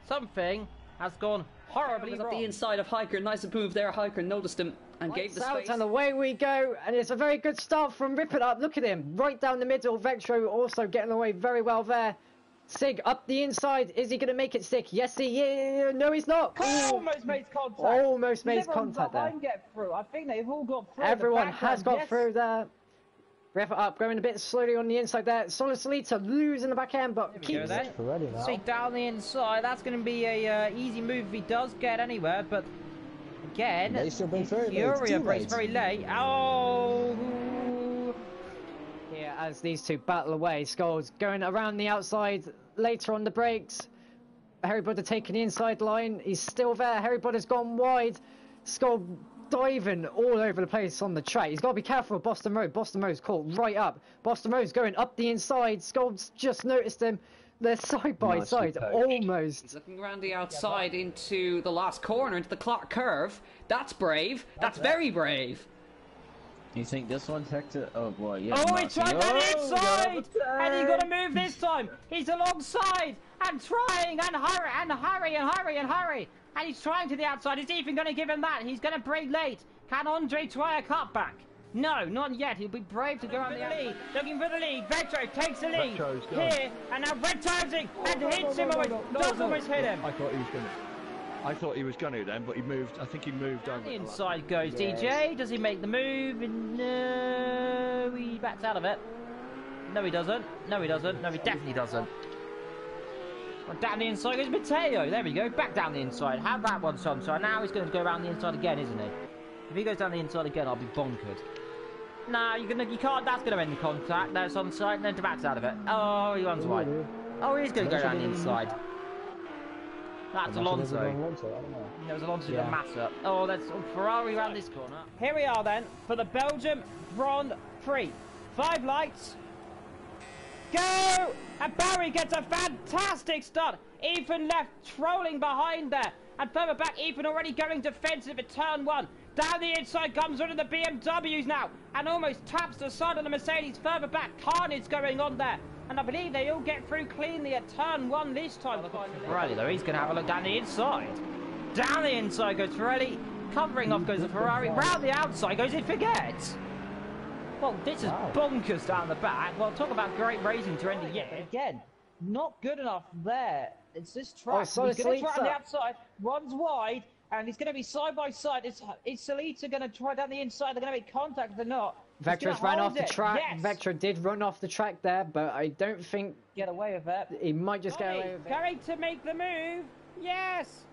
Something has gone horribly wrong. Up the inside of Hiker. Nice move there. Hiker noticed him and gave the space. And away we go. And it's a very good start from Rip It Up. Look at him. Right down the middle. Vectro also getting away very well there. Sig up the inside. Is he going to make it stick? Yes, he is. No, he's not. Almost made contact. Almost made contact there. Get through. I think they've all got through. Everyone has got through there. Rip It Up going a bit slowly on the inside there. Solid Salita losing the back end, but keeps it. See down the inside. That's going to be a easy move if he does get anywhere. But again, Furia breaks very late. Oh. Here as these two battle away. Skulls going around the outside later on the brakes. Harry Potter taking the inside line. He's still there. Harry Potter's gone wide. Skull diving all over the place on the track. He's got to be careful of Boston Road. Boston Road's caught right up. Boston Road's going up the inside. Skull's just noticed him. They're side by side, almost. He's looking around the outside into the last corner, into the Clark curve. That's brave. That's very brave. Do you think this one's Hector? Oh boy, yeah. Oh, he tried on the inside! And he got to move this time. He's alongside and trying and hurry and hurry and hurry and hurry. And he's trying to the outside. Is Ethan going to give him that? He's going to brake late. Can Andre try a cutback? No, not yet. He'll be brave to go on the lead. Looking for the lead. Vectro takes the lead here. And now Red Townsend and hits him away. Does almost hit him. I thought he was going to. I thought he was going to then, but he moved. I think he moved over. The inside goes DJ. Does he make the move? No, he backs out of it. No, he doesn't. No, he doesn't. No, he definitely doesn't. Well, down the inside goes Mateo. There we go. Back down the inside. Have that one, Sunshine. Now he's going to go around the inside again, isn't he? If he goes down the inside again, I'll be bonkered. Nah, you can't. That's going to end the contact. There's Sunshine, and then to backs out of it. Oh, he runs wide. Oh, he's going to go down the inside. That's Alonso. There was Alonso and Massa. Oh, that's Ferrari around this corner. Here we are then for the Belgium Grand Prix. 5 lights. Go! And Barry gets a fantastic start. Ethan left trolling behind there. And further back, Ethan already going defensive at turn 1. Down the inside comes one of the BMWs now. And almost taps the side of the Mercedes. Further back, carnage going on there. And I believe they all get through cleanly at turn 1 this time. Ferrari though, he's going to have a look down the inside. Down the inside goes Ferrari. Covering off goes the Ferrari. Round the outside goes it forgets. Well, this is bonkers down the back. Well, talk about great racing to end the year. Again, not good enough there. It's this track. He's going to try on the outside. Runs wide. And he's going to be side by side. Is Salita going to try down the inside? They're going to make contact. They're not. Vector's ran off the track. Yes. Vector did run off the track there, but I don't think... Get away with it. He might just get away with it. Going to make the move. Yes.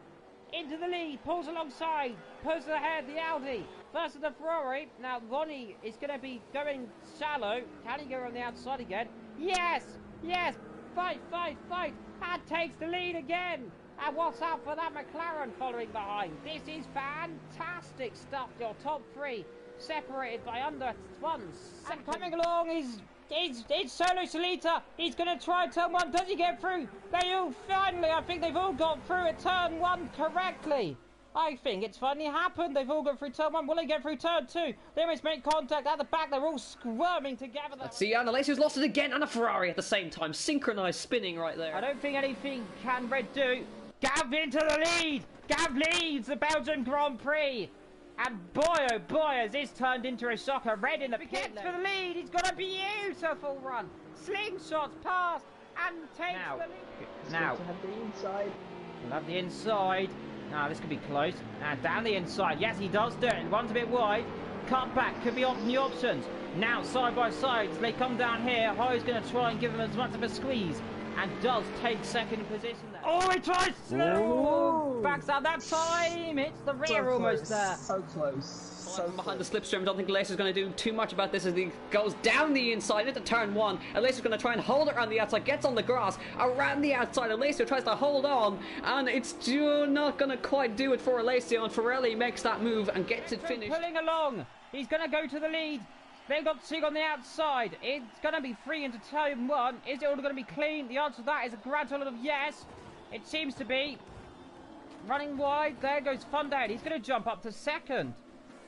Into the lead. Pulls alongside. Pulls ahead the Audi. First of the Ferrari. Now Ronnie is going to be going shallow. Can he go on the outside again? Yes. Yes. Fight. And takes the lead again. And watch out for that McLaren following behind. This is fantastic stuff. Your top 3 separated by under 1 second. And coming along is Solo Salita. He's going to try turn 1. Does he get through? They all finally, I think they've all got through at turn 1 correctly. I think it's finally happened. They've all got through turn 1. Will they get through turn 2? They almost make contact at the back. They're all squirming together. Let's see, and Alessio's lost it again, and a Ferrari at the same time. Synchronised spinning right there. I don't think anything can Red do. Gav into the lead. Gav leads the Belgian Grand Prix. And boy, oh boy, has this turned into a shocker. Red in the pit for the lead. He's got a beautiful run. Slingshots past and takes the lead. Now, we'll have the inside. Now, this could be close. And down the inside. Yes, he does do it. Runs a bit wide. Cut back. Could be on the options. Now, side by side, as they come down here, Ho's going to try and give him as much of a squeeze. And does take second position there. Oh, he tries slow. Backs out that time. Hits the rear almost there. So close. So behind the slipstream. I don't think Alessio's going to do too much about this as he goes down the inside into turn 1. Alessio's going to try and hold it around the outside. Gets on the grass around the outside. Alessio tries to hold on, and it's still not going to quite do it for Alessio. And Ferrelli makes that move and gets it finished. Pulling along. He's going to go to the lead. They've got Sig on the outside. It's going to be free into turn 1. Is it all going to be clean? The answer to that is a grand total of yes. It seems to be. Running wide. There goes Fundown. He's going to jump up to second.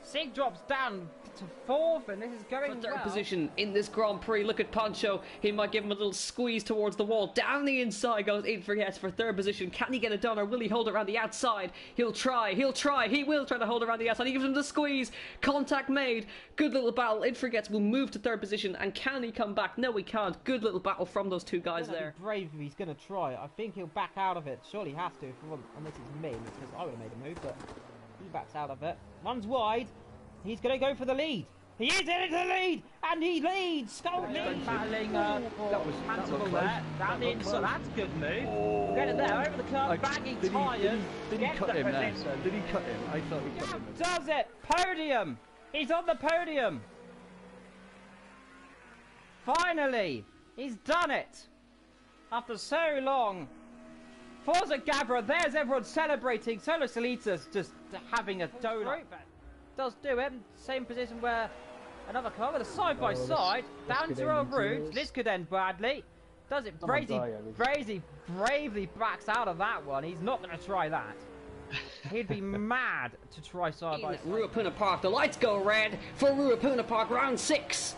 Sig drops down to 4th, and this is going third well. position in this Grand Prix. Look at Poncho. He might give him a little squeeze towards the wall. Down the inside goes Infuriates for 3rd position. Can he get it done, or will he hold it around the outside? He'll try. He will try to hold it around the outside. He gives him the squeeze. Contact made. Good little battle. Infuriates will move to 3rd position, and can he come back? No, he can't. Good little battle from those two guys there. Brave if he's going to try. I think he'll back out of it. Surely he has to, unless it's me, because I would have made a move, but he backs out of it. One's wide. He's going to go for the lead. He is into the lead, and he leads. Skull leads. Battling that was Mantle close. there. Down the inside. That's a good move. Get it there, over the curve, bagging tyres. Did he cut him there? Did he cut him? I thought he cut him. Does it? Podium. He's on the podium. Finally, he's done it. After so long. Forza Gavra, there's everyone celebrating. Solo Salita's just having a donut. Does do it. Same position where another car with a side-by-side. Down to our route. This could end badly. Does it? Bravely backs out of that one. He's not going to try that. He'd be mad to try side-by-side. Ruapuna Park, the lights go red for Ruapuna Park, round 6.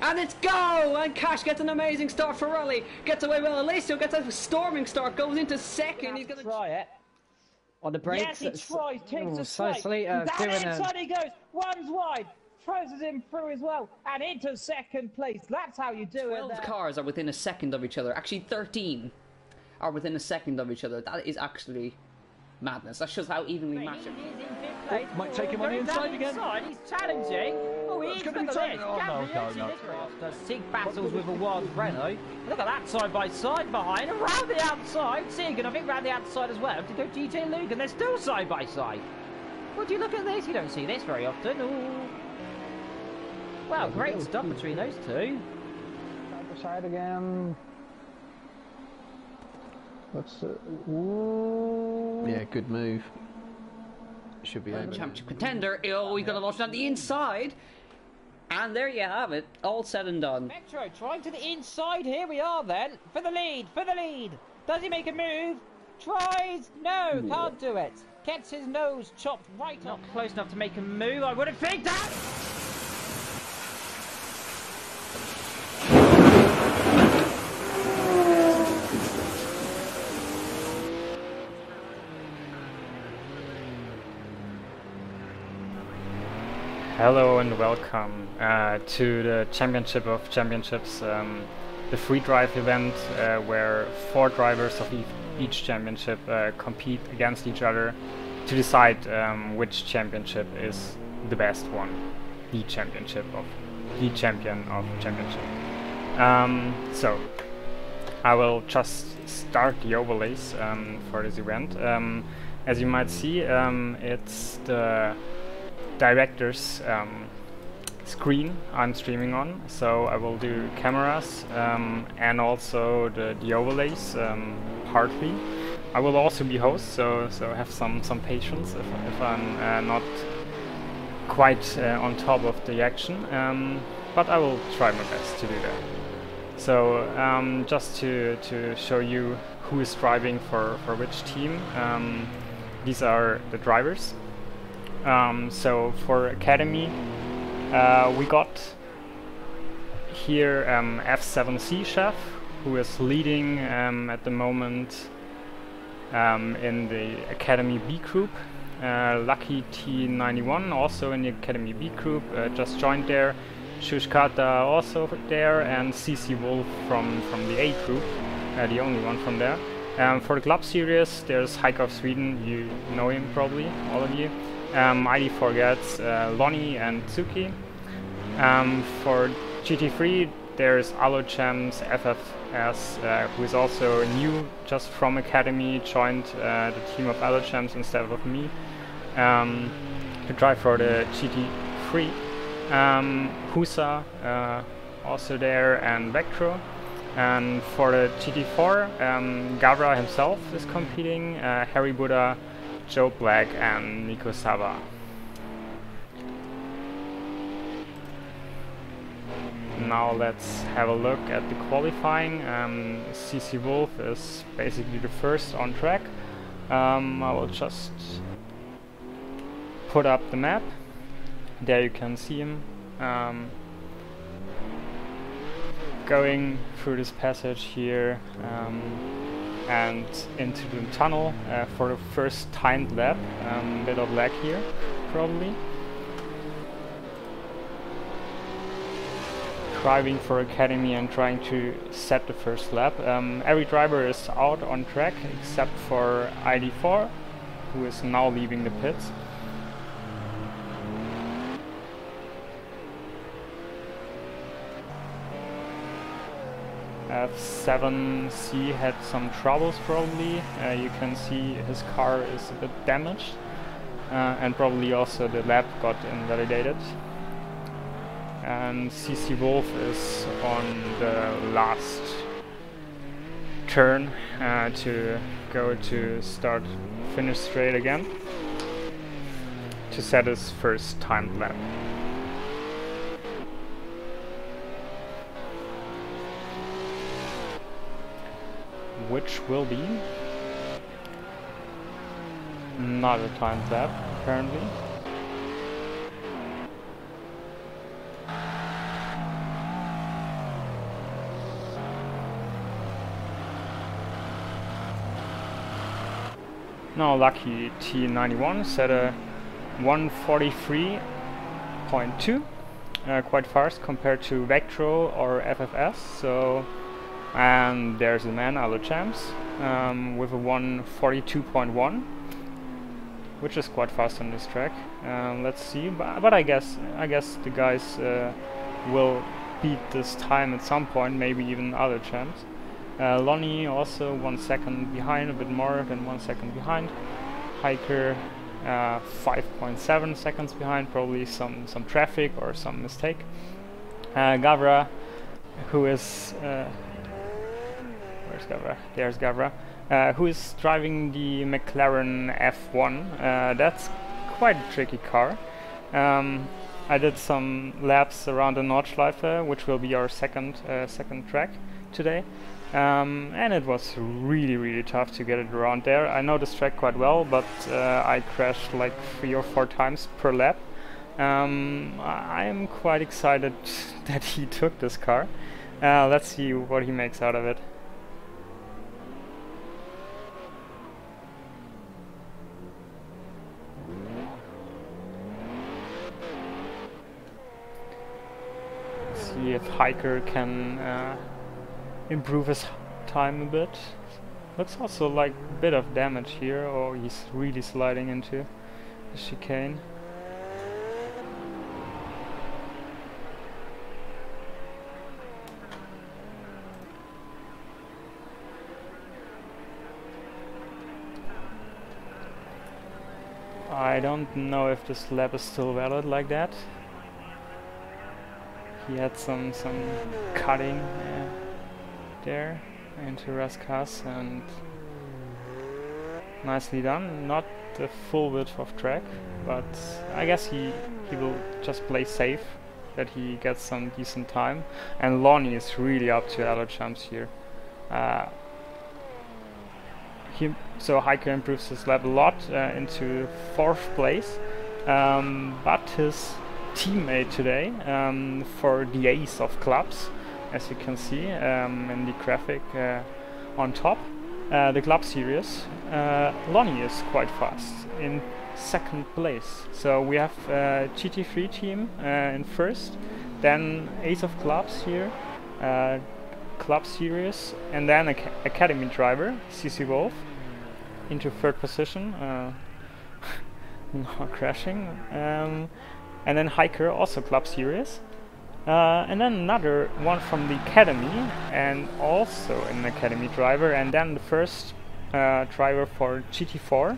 And it's go! And Cash gets an amazing start for Raleigh. Gets away well. Alessio gets a storming start, goes into 2nd. He's going to try it. On the brakes. Yes, he tries, takes a so slide. down inside he goes. One's wide. Throws him through as well. And into 2nd place. That's how you do 12 it. 12 cars are within a second of each other. Actually, 13 are within a second of each other. That is actually madness. That shows how evenly matched it is. Might take him on the inside again. He's challenging. Oh, he is. Look at this. No. Sig battles with a wild Renault. Look at that side-by-side behind. Around the outside. Sig, and I think around the outside as well. To go GJ Luke, and they're still side-by-side. Would you look at this? You don't see this very often. Ooh. Wow, great stuff between those two. Side again. Let's. Ooh. Yeah, good move. Should be over. Championship contender. Oh, he's going to launch down the inside. And there you have it. All said and done. Metro trying to the inside. Here we are then. For the lead. Does he make a move? Tries. No, can't do it. Gets his nose chopped right Not up. close enough to make a move. I would have think that. Hello and welcome to the Championship of Championships, the Freedrive event where 4 drivers of each championship compete against each other to decide which championship is the best one, the champion of championship. So I will just start the overlays for this event. As you might see, it's the director's screen I'm streaming on, so I will do cameras and also the overlays partly. I will also be host, so have some patience if I'm not quite on top of the action, but I will try my best to do that. So just to show you who is driving for which team, these are the drivers. So for Academy, we got here F7C Chef, who is leading at the moment in the Academy B group. Lucky T91 also in the Academy B group, just joined there. Shushkata also there, and CC Wolf from the A group, the only one from there. For the club series, there's Heike of Sweden, you know him probably, all of you. ID Forgets, Lonnie and Tsuki. For GT3, there's Alochamps FFS, who is also new, just from Academy, joined the team of Alochamps instead of me, to drive for the GT3. Husa also there, and Vectro. And for the GT4, Gavra himself is competing, Harry Buddha, Joe Black and Nico Sava. Now let's have a look at the qualifying. CC Wolf is basically the first on track. I will just put up the map. There you can see him going through this passage here and into the tunnel for the first timed lap. Bit of lag here, probably. Driving for Academy and trying to set the first lap. Every driver is out on track except for ID4, who is now leaving the pits. F7C had some troubles probably. You can see his car is a bit damaged and probably also the lap got invalidated. And CC Wolf is on the last turn to go to start finish straight again to set his first timed lap. Which will be not a timed lap, apparently. No, lucky T91 set a 143.2, quite fast compared to Vectro or FFS. So, and there's the man, other champs, with a 142.1, which is quite fast on this track. Let's see, but I guess the guys will beat this time at some point, maybe even other champs. Lonnie also 1 second behind, a bit more than 1 second behind. Hiker 5.7 seconds behind, probably some traffic or some mistake. Gavra, who is where's Gavra? There's Gavra, who is driving the McLaren F1. That's quite a tricky car. I did some laps around the Nordschleife, which will be our second track today. And it was really tough to get it around there. I know this track quite well, but I crashed like 3 or 4 times per lap. I am quite excited that he took this car. Let's see what he makes out of it. See if Hiker can improve his time a bit. Looks also like a bit of damage here. Oh, he's really sliding into the chicane. I don't know if this lap is still valid like that. He had some cutting there into Raskas, and nicely done. Not the full width of track, but I guess he will just play safe, that he gets some decent time. And Lonnie is really up to other champs here. So Hiker improves his lap a lot into 4th place, but his teammate today for the ace of clubs, as you can see in the graphic on top, the club series, Lonnie is quite fast in 2nd place. So we have GT3 team in 1st, then ace of clubs here, club series, and then academy driver CC Wolf into 3rd position, not crashing, and then Hiker also club series. And then another one from the academy, and also an academy driver, and then the first driver for GT4,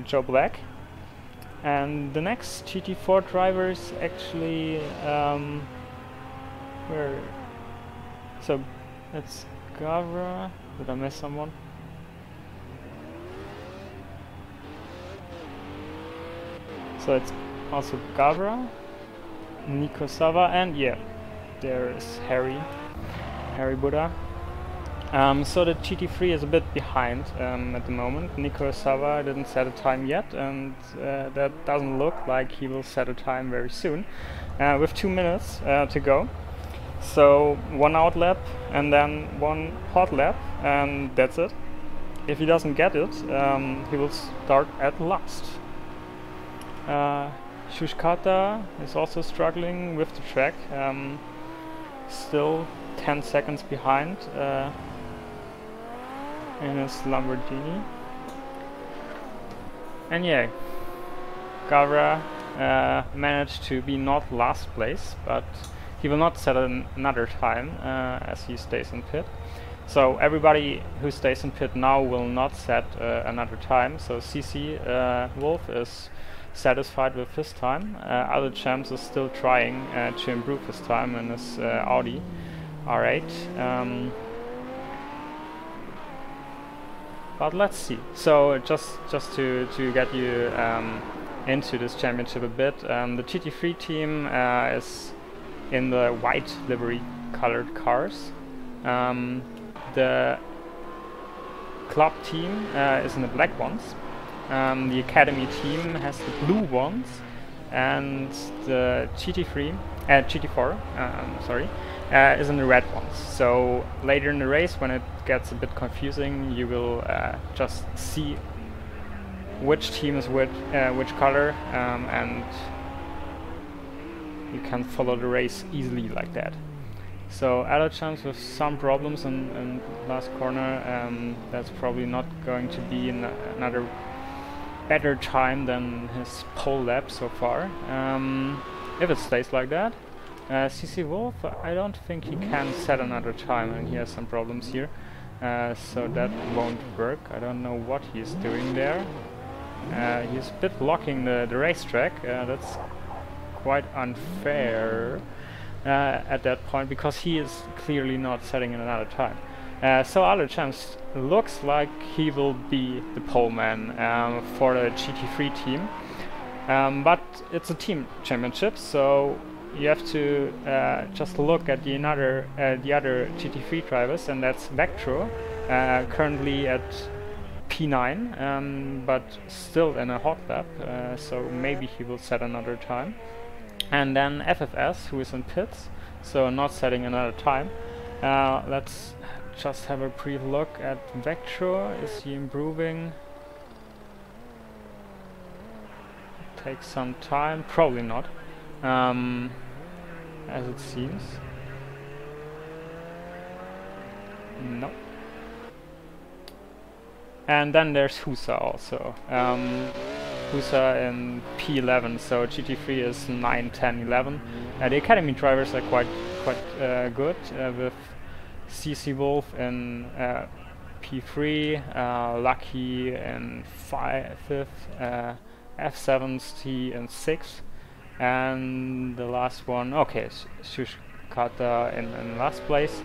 Joe Black. And the next GT4 driver is actually where? So it's Gavra. Did I miss someone? So it's also Gavra, Nico Sava, and yeah, there is Harry Buddha. So the GT3 is a bit behind at the moment. Nico Sava didn't set a time yet, and that doesn't look like he will set a time very soon. With 2 minutes to go. So 1 out lap and then 1 hot lap, and that's it. If he doesn't get it, he will start at last. Shushkata is also struggling with the track. Still 10 seconds behind in his Lamborghini. And yeah, Gavra managed to be not last place, but he will not set another time as he stays in pit. So everybody who stays in pit now will not set another time. So CC Wolf is satisfied with his time. Other champs is still trying to improve his time in his Audi R8. But let's see. So just to get you into this championship a bit, the GT3 team is in the white livery colored cars. The club team is in the black ones. The academy team has the blue ones, and the GT4 is in the red ones. So later in the race, when it gets a bit confusing, you will just see which team is which color, and you can follow the race easily like that. So Alachans with some problems in last corner. That's probably not going to be another better time than his pole lap so far. If it stays like that. CC Wolf, I don't think he can set another time, and he has some problems here. So that won't work. I don't know what he's doing there. He's a bit blocking the racetrack. That's quite unfair at that point, because he is clearly not setting in another time. So other champs looks like he will be the pole man for the GT3 team, but it's a team championship, so you have to just look at the other GT3 drivers, and that's Vectro, currently at P9, but still in a hot lap, so maybe he will set another time. And then FFS, who is in pits, so not setting another time. Let's just have a brief look at Vectro. Is he improving? Takes some time, probably not, as it seems. No. And then there's Husa also. Husa in P11, so GT3 is 9, 10, 11. The academy drivers are quite good, with CC Wolf in P3, Lucky in 5th, F7T in 6th, and the last one, okay, Shushkata in last place.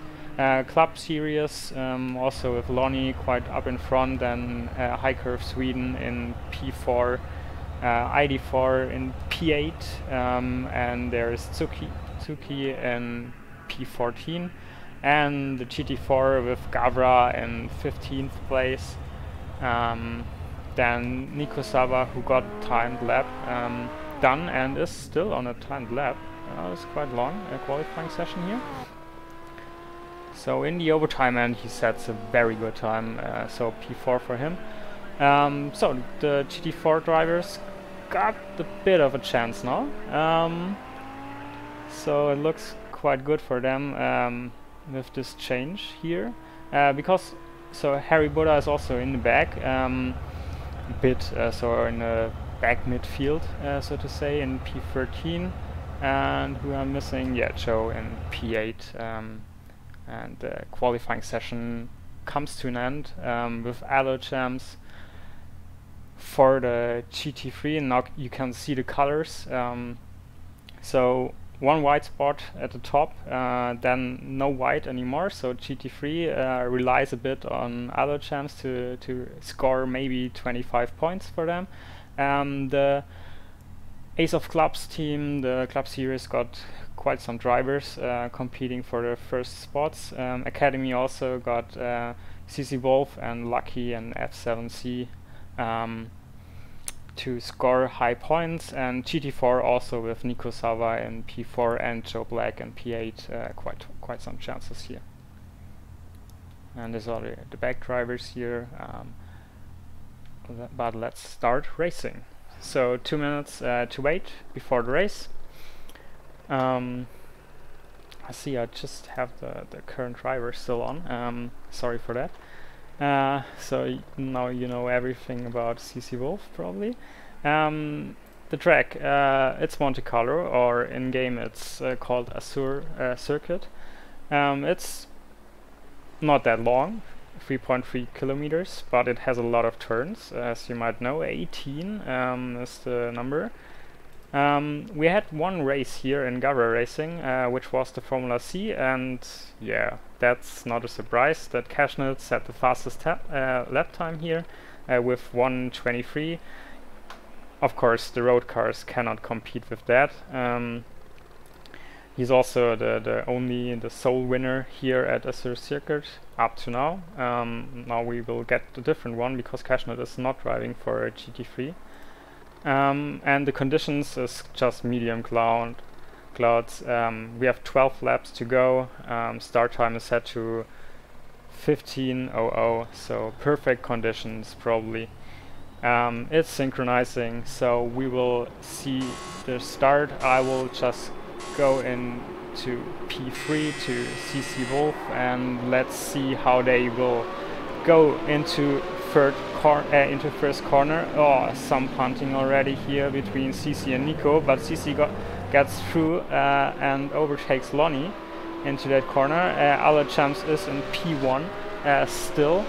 Club series, also with Lonnie quite up in front, and High Curve Sweden in P4, ID4 in P8, and there's Tsuki in P14, and the GT4 with Gavra in 15th place. Then Nico Sava, who got timed lap done and is still on a timed lap. It's quite long, a qualifying session here. So in the overtime end he sets a very good time, so P4 for him. So the GT4 drivers got a bit of a chance now. So it looks quite good for them with this change here. Because so Harry Buddha is also in the back, a bit so in the back midfield, so to say, in P13. And who are missing? Yeah, Joe in P8. And the qualifying session comes to an end with Allo champs for the GT3, and now you can see the colors. So one white spot at the top, then no white anymore, so GT3 relies a bit on Allo champs to score maybe 25 points for them. The Ace of Clubs team, the club series, got quite some drivers competing for the first spots. Academy also got CC Wolf and Lucky and F7C to score high points, and GT4 also with Nico Sava in P4 and Joe Black in P8, quite some chances here. And these are the back drivers here, but let's start racing. So 2 minutes to wait before the race. I see I just have the current driver still on, sorry for that. So now you know everything about CC Wolf probably. The track, it's Monte Carlo, or in game it's called Azure Circuit. It's not that long, 3.3 kilometers, but it has a lot of turns, as you might know. 18 is the number. We had one race here in GAVRA Racing, which was the Formula C, and yeah, that's not a surprise that Cashnut set the fastest lap time here with 1:23. Of course, the road cars cannot compete with that. He's also the sole winner here at Azure Circuit up to now. Now we will get a different one because Cashnut is not driving for a GT3. And the conditions is just medium clouds. We have 12 laps to go. Start time is set to 15:00, so perfect conditions probably. It's synchronizing, so we will see the start. I will just go into P3 to CC Wolf, and let's see how they will go into first corner. Oh, some punting already here between CC and Nico, but CC gets through and overtakes Lonnie into that corner. Other Champs is in P1 still.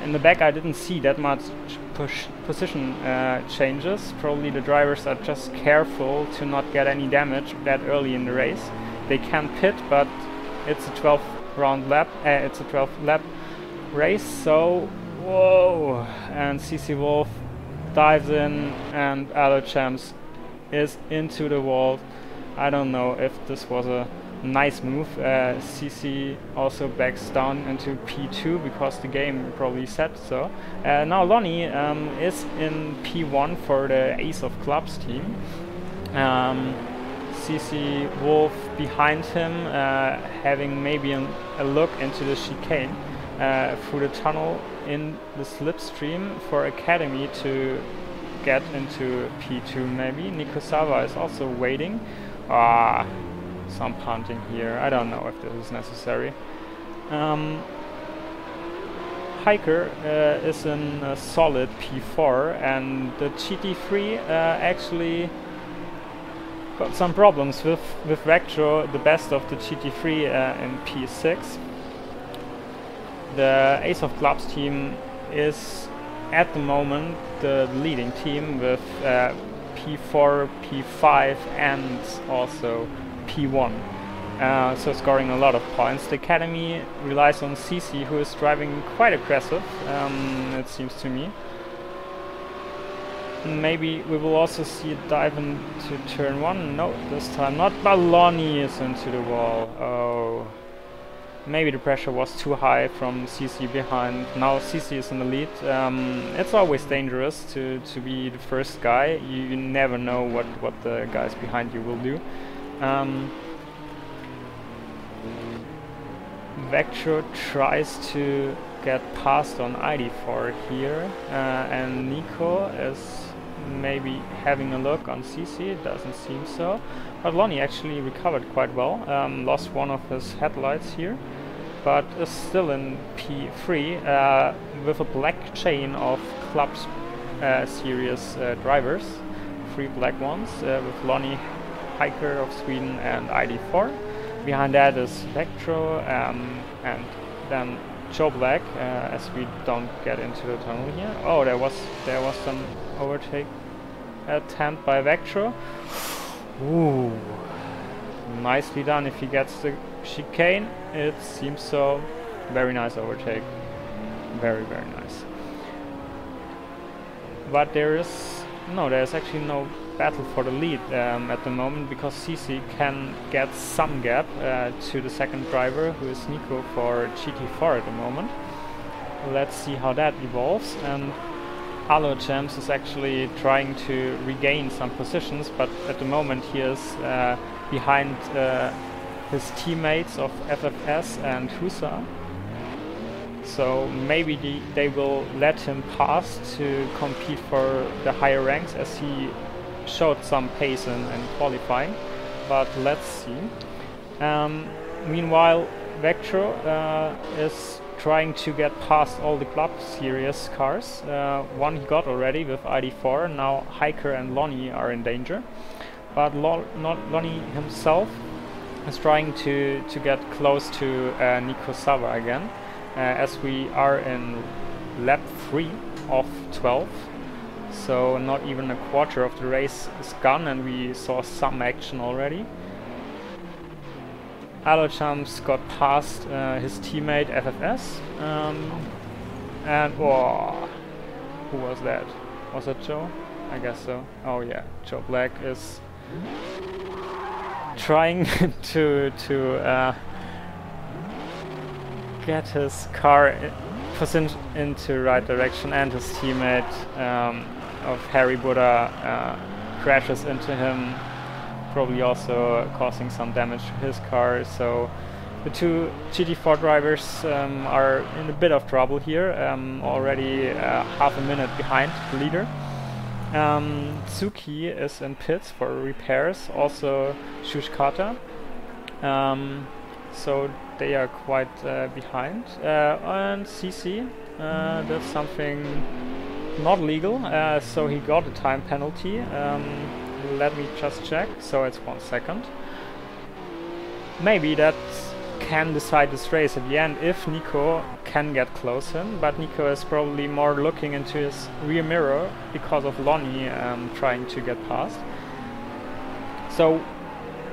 In the back I didn't see that much position changes. Probably the drivers are just careful to not get any damage that early in the race. They can pit, but it's a 12 lap race, so whoa, and CC Wolf dives in and Other Champs is into the wall. I don't know if this was a nice move. CC also backs down into P2 because the game probably said so. Now Lonnie is in P1 for the Ace of Clubs team. CC Wolf behind him, having maybe a look into the chicane through the tunnel in the slipstream for Academy to get into P2 maybe. Nico Sava is also waiting. Some punting here. I don't know if this is necessary. Hiker is in a solid P4, and the GT3 actually got some problems with Vectro, the best of the GT3 in P6. The Ace of Clubs team is at the moment the leading team with P4, P5 and also P1. So scoring a lot of points. The Academy relies on CC, who is driving quite aggressive, it seems to me. Maybe we will also see it dive into turn 1. No, this time not. Baloney is into the wall. Oh. Maybe the pressure was too high from CC behind. Now CC is in the lead. It's always dangerous to be the first guy. You never know what the guys behind you will do. Vectro tries to get past on ID4 here, and Nico is maybe having a look on CC. It doesn't seem so, but Lonnie actually recovered quite well. Lost one of his headlights here, but is still in P3 with a black chain of Clubs series drivers, 3 black ones, with Lonnie, Hiker of Sweden and ID4. Behind that is Vectro and then Joe Black, as we don't get into the tunnel here. Oh, there was some overtake attempt by Vectro. Ooh, nicely done if he gets the chicane. It seems so. Very nice overtake. Very, very nice. But there's actually no battle for the lead at the moment, because CC can get some gap to the second driver, who is Nico for GT4 at the moment. Let's see how that evolves. And Alo Champs is actually trying to regain some positions, but at the moment he is behind his teammates of FFS and Husa. So maybe they will let him pass to compete for the higher ranks, as he showed some pace in qualifying, but let's see. Meanwhile, Vectro is trying to get past all the Club Series cars. One he got already with ID4, now Hiker and Lonnie are in danger. But Lonnie himself is trying to get close to Nico Sava again, as we are in lap 3 of 12. So not even a quarter of the race is gone, and we saw some action already. Alochamps got past his teammate FFS, and oh, who was that? Was that Joe? I guess so. Oh yeah, Joe Black is trying to get his car positioned into right direction, and his teammate of Harry Buddha crashes into him, probably also causing some damage to his car. So the two GT4 drivers are in a bit of trouble here, already half a minute behind the leader. Tsuki is in pits for repairs, also Shushkata. So they are quite behind. And CC did something not legal, so he got a time penalty. Let me just check. So it's 1 second. Maybe that can decide this race at the end if Nico can get close in, but Nico is probably more looking into his rear mirror because of Lonnie trying to get past. So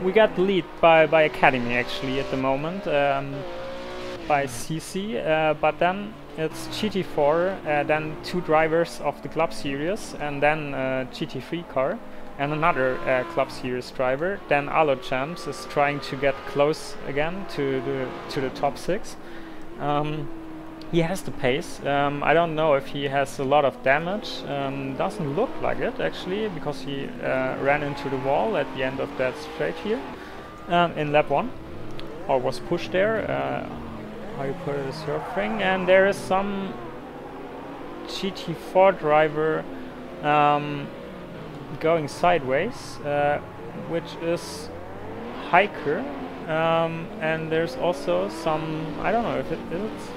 we got the lead by Academy actually at the moment, by CC, but then it's GT4, then 2 drivers of the Club Series, and then GT3 car, and another Club Series driver. Then Alochamps is trying to get close again to the top 6. He has the pace. I don't know if he has a lot of damage. Doesn't look like it actually, because he ran into the wall at the end of that straight here in lap 1, or was pushed there. How you put it is your thing. And there is some GT4 driver going sideways, which is Hiker, and there's also some, I don't know if it is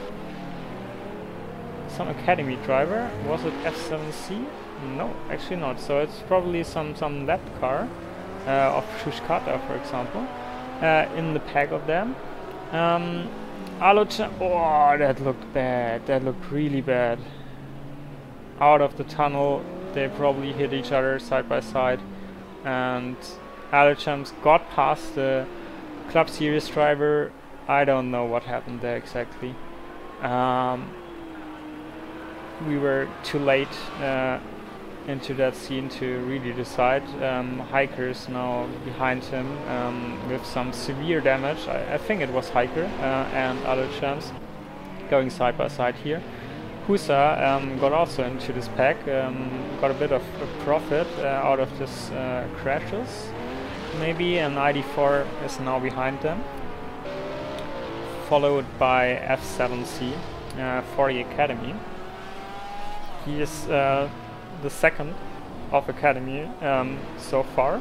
some Academy driver. Was it F7C? No, actually not. So it's probably some lap car of Shushkata, for example, in the pack of them. Oh, that looked bad. That looked really bad. Out of the tunnel, they probably hit each other side by side, and Alochamps got past the Club Series driver. I don't know what happened there exactly. We were too late into that scene to really decide. Hiker is now behind him with some severe damage. I think it was Hiker and Alochamps going side by side here. Husa got also into this pack, got a bit of a profit out of this crashes, maybe, and ID4 is now behind them, followed by F7C for the Academy. He is the second of Academy so far,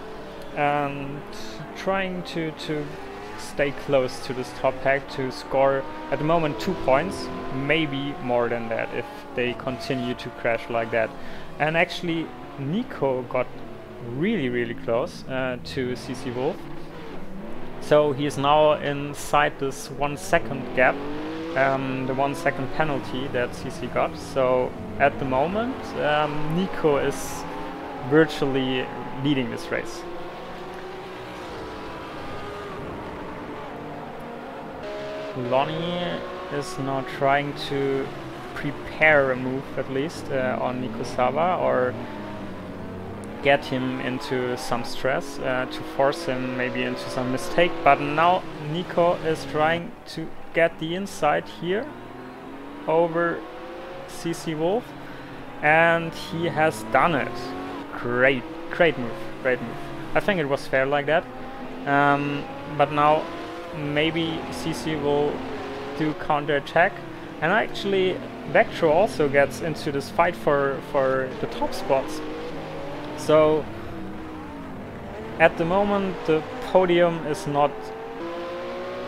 and trying to stay close to this top pack to score at the moment 2 points, maybe more than that if they continue to crash like that. And actually Nico got really close to CC Wolf, so he is now inside this 1 second gap, the 1 second penalty that CC got. So at the moment Nico is virtually leading this race. Lonnie is now trying to prepare a move, at least on Nico Sava, or get him into some stress, to force him maybe into some mistake. But now Nico is trying to get the inside here over CC Wolf, and he has done it. Great move, great move. I think it was fair like that. But now maybe CC will do counter attack, and actually Vectro also gets into this fight for the top spots. So at the moment the podium is not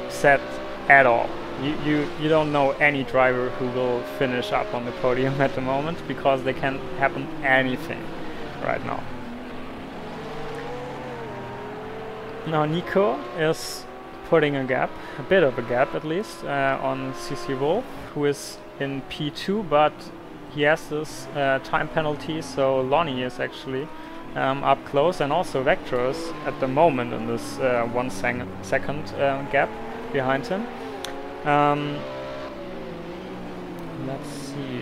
set at all. You don't know any driver who will finish up on the podium at the moment, because they can happen anything right now. Now Nico is putting a gap, a bit of a gap at least, on CC Wolf, who is in P2, but he has this time penalty, so Lonnie is actually up close, and also Vectro is at the moment in this 1 second gap behind him. Let's see,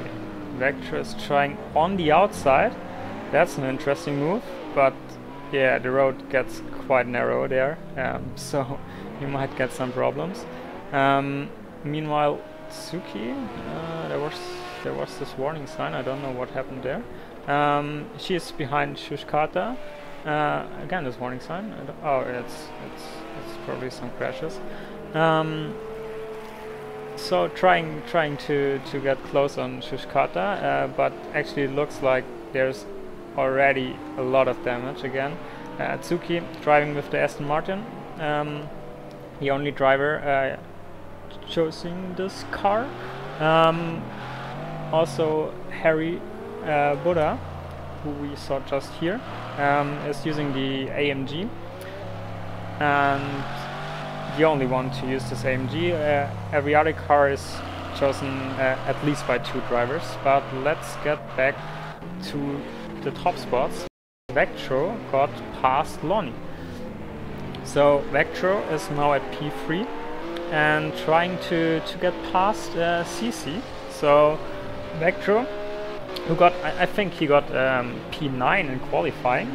Vectro is trying on the outside. That's an interesting move, but yeah, the road gets quite narrow there, so you might get some problems. Meanwhile, Suki, there was this warning sign. I don't know what happened there. She is behind Shushkata. Again, this warning sign. Oh, it's probably some crashes. So trying to get close on Shushkata, but actually it looks like there's already a lot of damage again. Tsuki driving with the Aston Martin, the only driver choosing this car. Also Harry Buddha, who we saw just here, is using the AMG, and the only one to use this AMG. Every other car is chosen at least by 2 drivers. But let's get back to the top spots. Vectro got past Lonnie. So Vectro is now at P3 and trying to get past CC. So Vectro, who got, I think he got P9 in qualifying,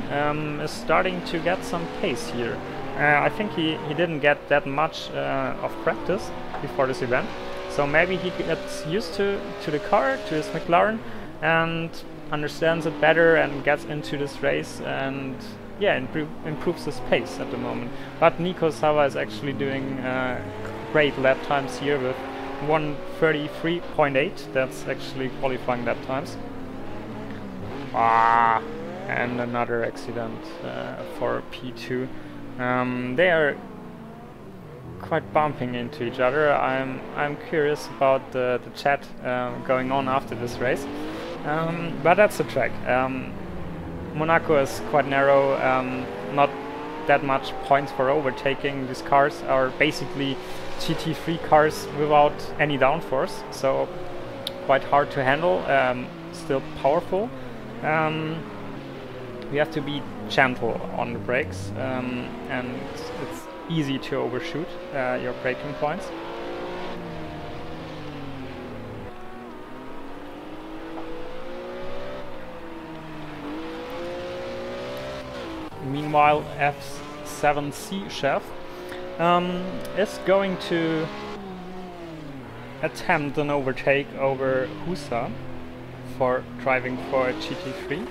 is starting to get some pace here. I think he didn't get that much of practice before this event, so maybe he gets used to the car, to his McLaren, and understands it better and gets into this race, and yeah, improves his pace at the moment. But Nico Sava is actually doing great lap times here with 1:33.8. That's actually qualifying lap times. And another accident for P2. They are quite bumping into each other. I'm curious about the chat going on after this race. But that's the track. Monaco is quite narrow, not that much points for overtaking. These cars are basically GT3 cars without any downforce, so quite hard to handle, still powerful. You have to be gentle on the brakes, and it's easy to overshoot your braking points. Meanwhile, F7C Chef is going to attempt an overtake over Husa for driving for GT3.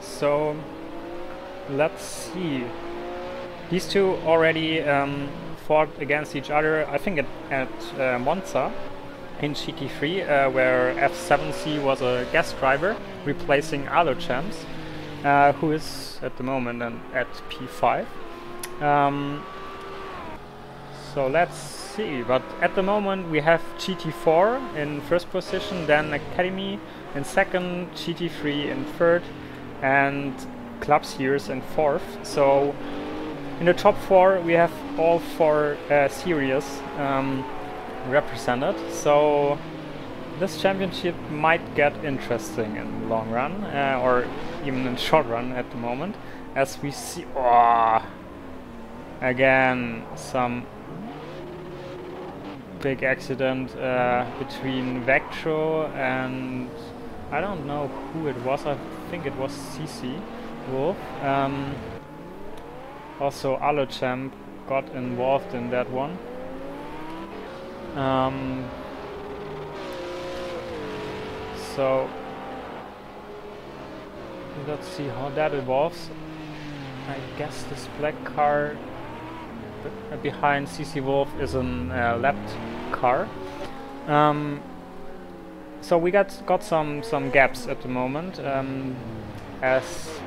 So let's see. These two already fought against each other, I think at Monza in GT3, where F7C was a guest driver replacing other champs, who is at the moment at P5. So let's see, but at the moment we have GT4 in first position, then Academy in second, GT3 in third, and Club Series in fourth. So in the top 4 we have all 4 series represented. So this championship might get interesting in the long run, or even in short run at the moment, as we see again some big accident between Vectro and I don't know who it was. I think it was CC. Wolf. Also Alochamp got involved in that one. So let's see how that evolves. I guess this black car behind CC Wolf is an lapped car. So we got some gaps at the moment, as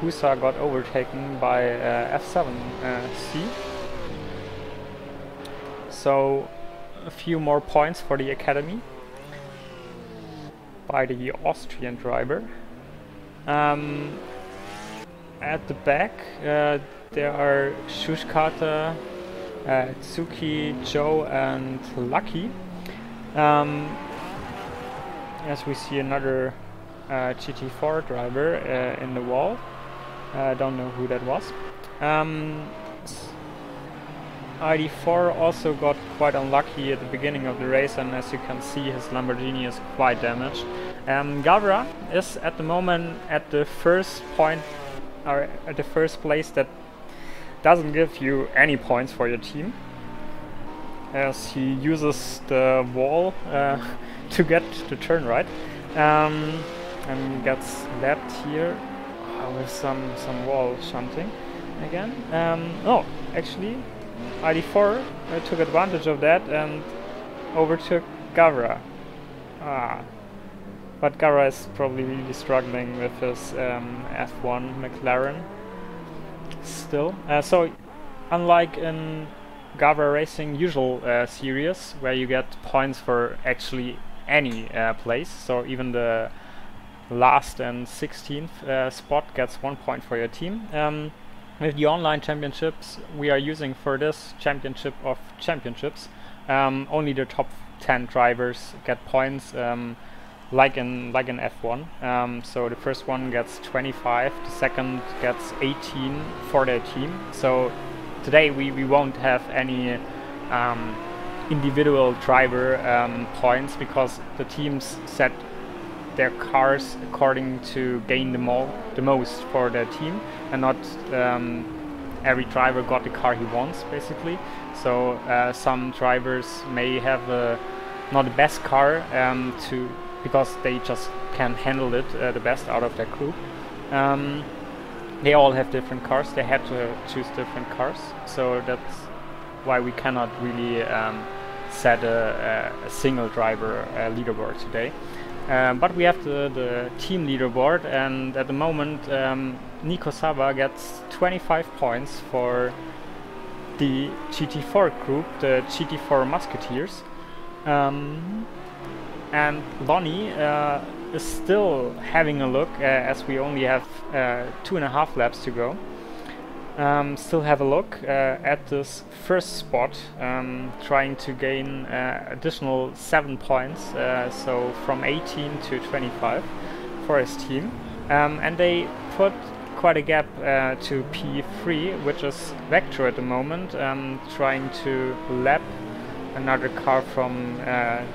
Husa got overtaken by F7C. So a few more points for the academy by the Austrian driver. At the back there are Shushkata, Tsuki, Joe and Lucky. As we see another GT4 driver in the wall. Don't know who that was. ID4 also got quite unlucky at the beginning of the race, and as you can see his Lamborghini is quite damaged. Gavra is at the moment at the first point, or at the first place that doesn't give you any points for your team, as he uses the wall to get the turn right, and gets lapped here with some wall shunting again. Oh, actually ID4 took advantage of that and overtook Gavra. But Gavra is probably really struggling with his F1 McLaren still. So unlike in GAVRA Racing usual series, where you get points for actually any place, so even the last and 16th spot gets 1 point for your team. With the online championships we are using for this championship of championships, only the top 10 drivers get points, like in F1. So the first one gets 25, the second gets 18 for their team. So today we won't have any individual driver points, because the teams set their cars according to gain the most for their team, and not every driver got the car he wants, basically. So some drivers may have not the best car because they just can handle it the best out of their crew. They all have different cars, they had to choose different cars, so that's why we cannot really set a single driver leaderboard today. But we have the team leaderboard, and at the moment Nico Saba gets 25 points for the GT4 group, the GT4 Musketeers. And Lonnie is still having a look, as we only have 2.5 laps to go. Still have a look at this first spot, trying to gain additional 7 points, so from 18 to 25 for his team. And they put quite a gap to P3, which is Vector at the moment, trying to lap another car from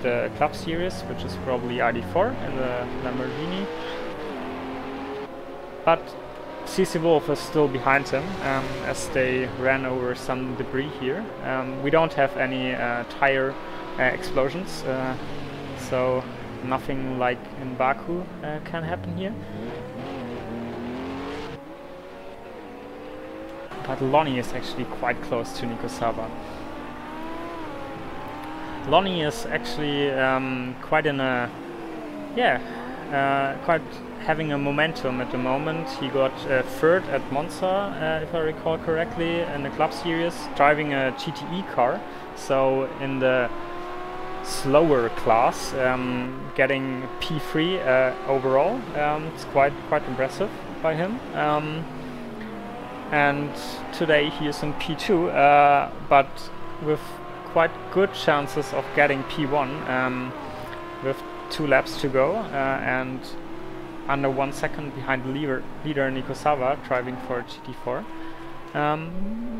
the club series, which is probably ID4 in the Lamborghini. But CC Wolf is still behind him, as they ran over some debris here. We don't have any tire explosions, so nothing like in Baku can happen here. But Lonnie is actually quite close to Nico Saba. Lonnie is actually quite in a, quite having a momentum at the moment. He got third at Monza, if I recall correctly, in the club series, driving a GTE car. So in the slower class, getting P3 overall. It's quite impressive by him. And today he is in P2, but with quite good chances of getting P1 with 2 laps to go, and under 1 second behind the leader Nico Saba, driving for GT4.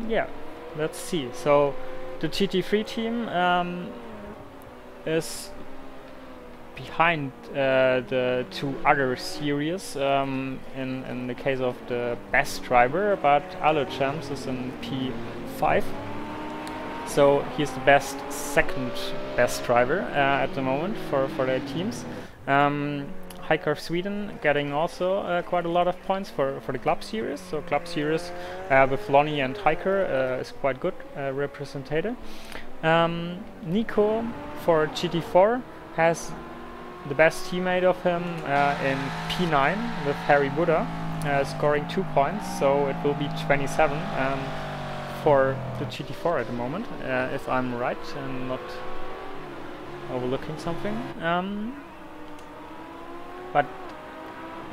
Yeah, let's see. So the GT3 team is behind the two other series in the case of the best driver, but Alochamps is in P5, so he's the second best driver at the moment for their teams. Hiker Sweden getting also quite a lot of points for the club series, so club series with Lonnie and Hiker is quite good represented. Nico for GT4 has the best teammate of him in P9 with Harry Buddha, scoring 2 points, so it will be 27 for the GT4 at the moment, if I'm right and not overlooking something. But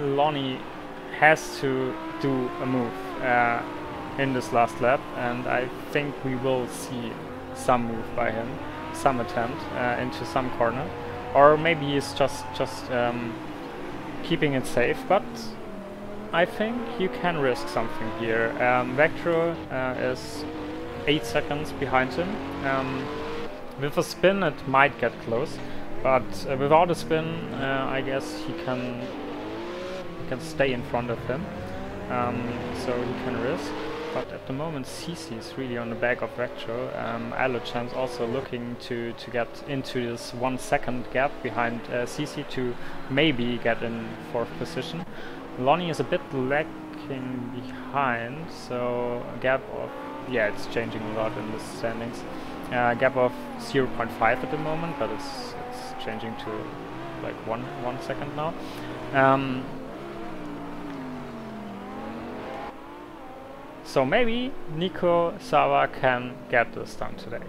Lonnie has to do a move in this last lap, and I think we will see some move by him, some attempt into some corner, or maybe he's just keeping it safe, but I think you can risk something here. Vectro is 8 seconds behind him. With a spin it might get close, but without a spin I guess he can stay in front of him, so he can risk. But at the moment CC is really on the back of Vectro. Alochamps also looking to get into this 1 second gap behind CC to maybe get in 4th position. Lonnie is a bit lacking behind, so a gap of, yeah, it's changing a lot in the standings. Gap of 0.5 at the moment, but it's changing to like 1 second now. So maybe Nico Sava can get this done today.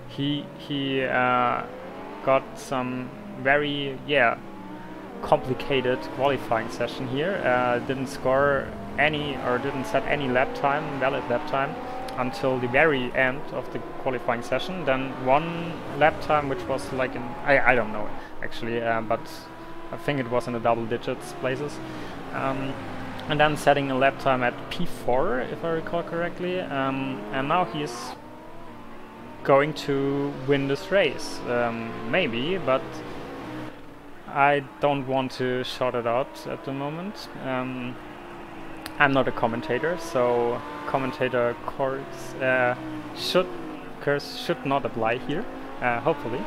He got some very complicated qualifying session here. Didn't score any or didn't set any valid lap time until the very end of the qualifying session. Then one lap time which was like in I don't know actually, but I think it was in the double digits places. And then setting a lap time at P4, if I recall correctly, and now he's going to win this race, maybe, but I don't want to shout it out at the moment. I'm not a commentator, so commentator curse should not apply here, hopefully,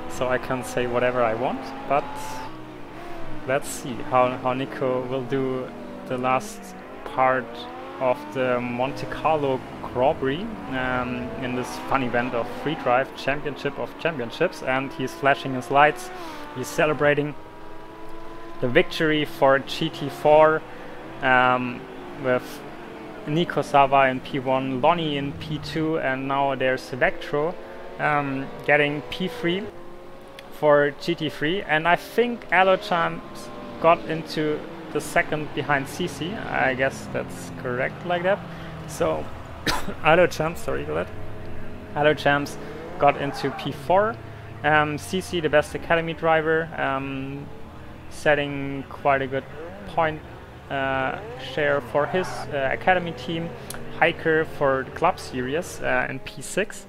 so I can say whatever I want, but let's see how Nico will do the last part of the Monte Carlo Grand Prix in this fun event of Freedrive Championship of Championships, and he's flashing his lights. He's celebrating the victory for GT4 with Nico Sava in P1, Lonnie in P2, and now there's Vectro getting P3 for GT3, and I think Alochamps got into the second behind CC. I guess that's correct like that. So Alochamps, sorry for that. Alochamps got into P4. CC, the best academy driver, setting quite a good point share for his academy team. Hiker for the club series in P6.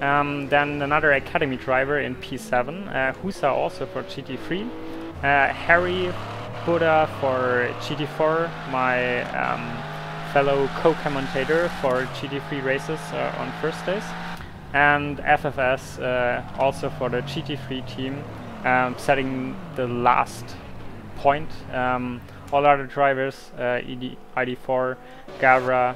Then another academy driver in P7. Husa also for GT3. Harry Buddha for GT4, my fellow co-commentator for GT3 races on first days, and FFS also for the GT3 team, setting the last point. All other drivers, ID4, Gavra,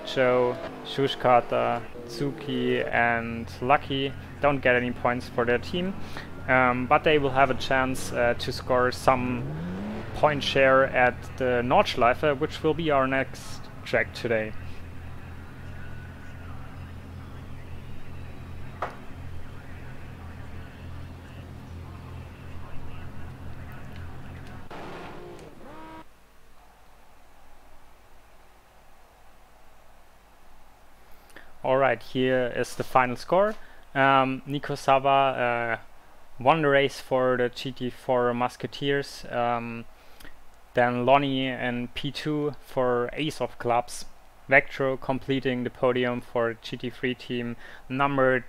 Joe, Shushkata, Tsuki and Lucky don't get any points for their team, but they will have a chance to score some point share at the Nordschleife, which will be our next track today. Alright, here is the final score. Nico Sava won the race for the GT4 Musketeers. Then Lonnie in P2 for Ace of Clubs. Vectro completing the podium for GT3 team number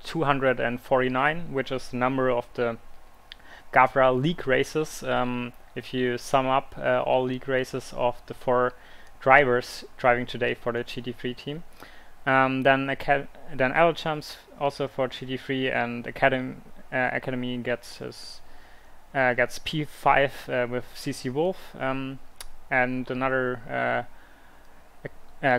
249, which is the number of the GAVRA league races. If you sum up all league races of the 4 drivers driving today for the GT3 team, then L Champs also for GT3, and Academy gets P5 with CC Wolf, and another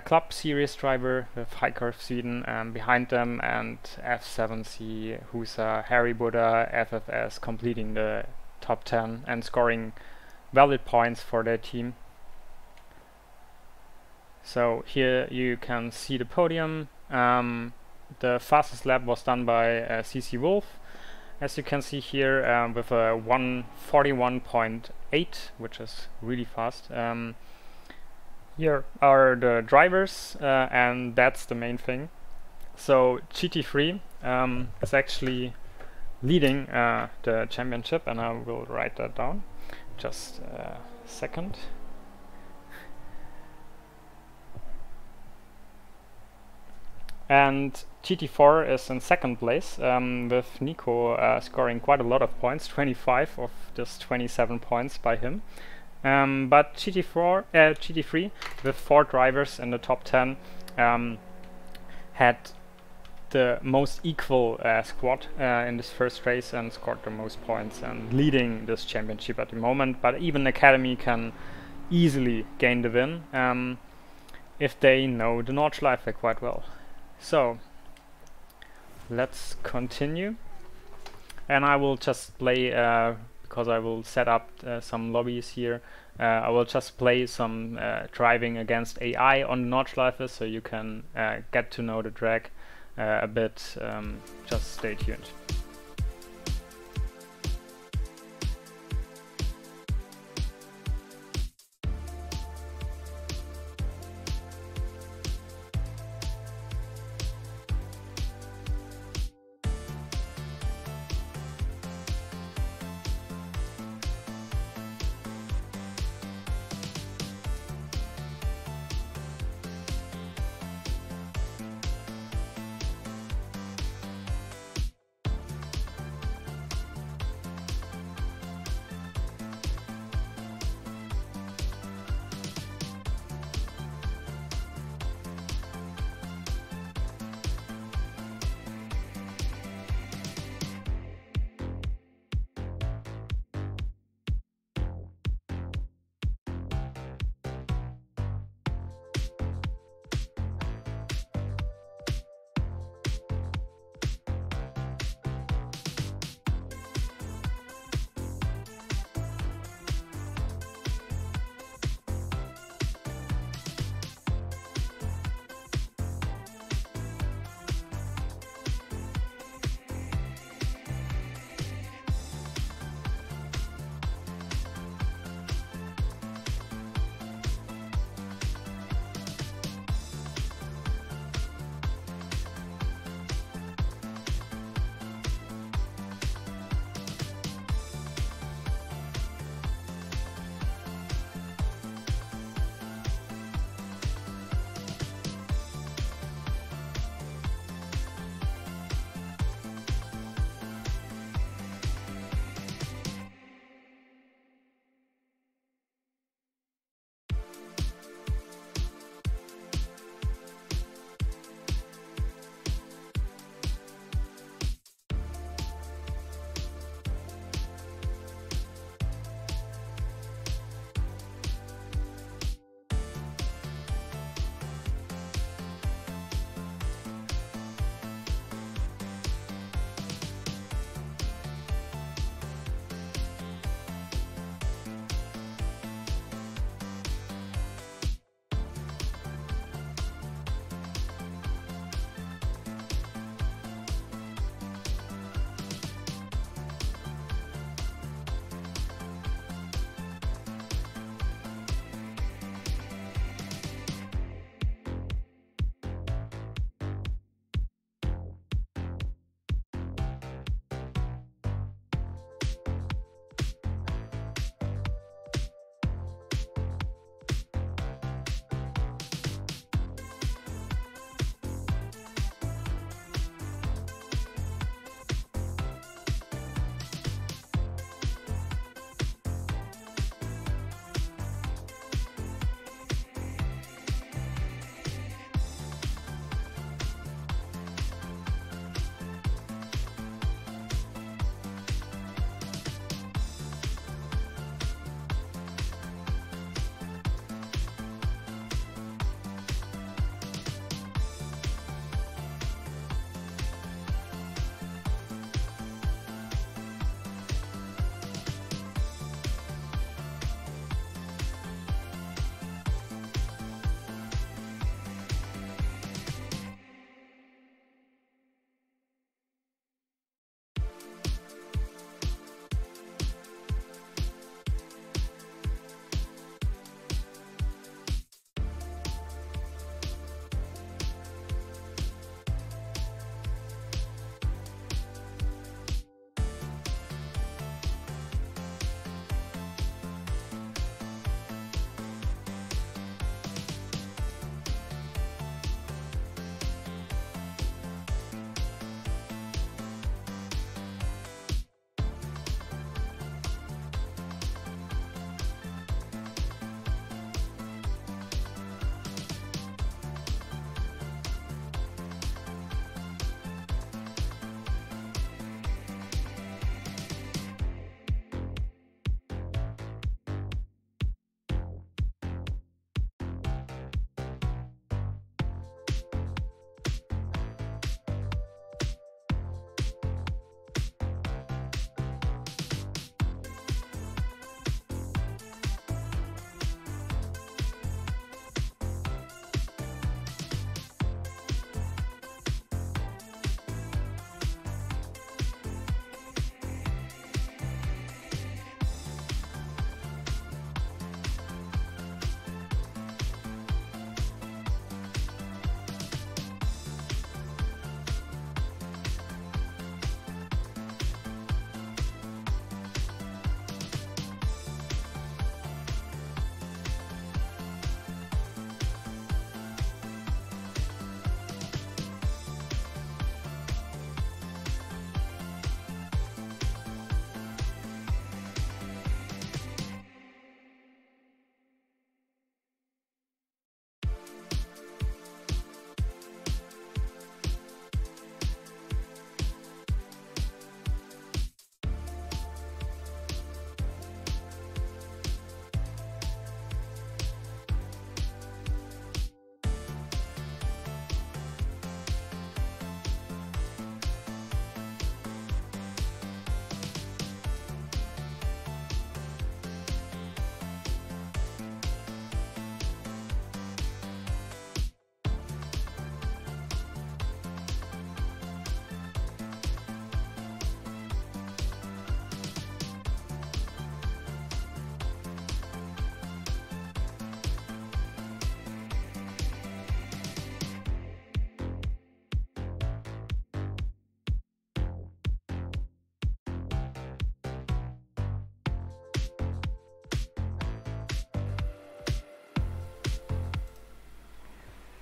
Club Series driver with Highcurve Sweden behind them, and F7C, Husa, Harry Buddha, FFS completing the top 10 and scoring valid points for their team. So here you can see the podium. The fastest lap was done by CC Wolf, as you can see here, with a 1:41.8, which is really fast. Here are the drivers, and that's the main thing. So GT3 is actually leading the championship, and I will write that down. Just a second. And GT4 is in second place, with Nico scoring quite a lot of points, 25 of just 27 points by him. But GT3 with 4 drivers in the top 10 had the most equal squad in this first race and scored the most points and leading this championship at the moment. But even Academy can easily gain the win if they know the Nordschleife quite well. So let's continue, and I will just play because I will set up some lobbies here. I will just play some driving against AI on the Nordschleife, so you can get to know the track a bit. Just stay tuned.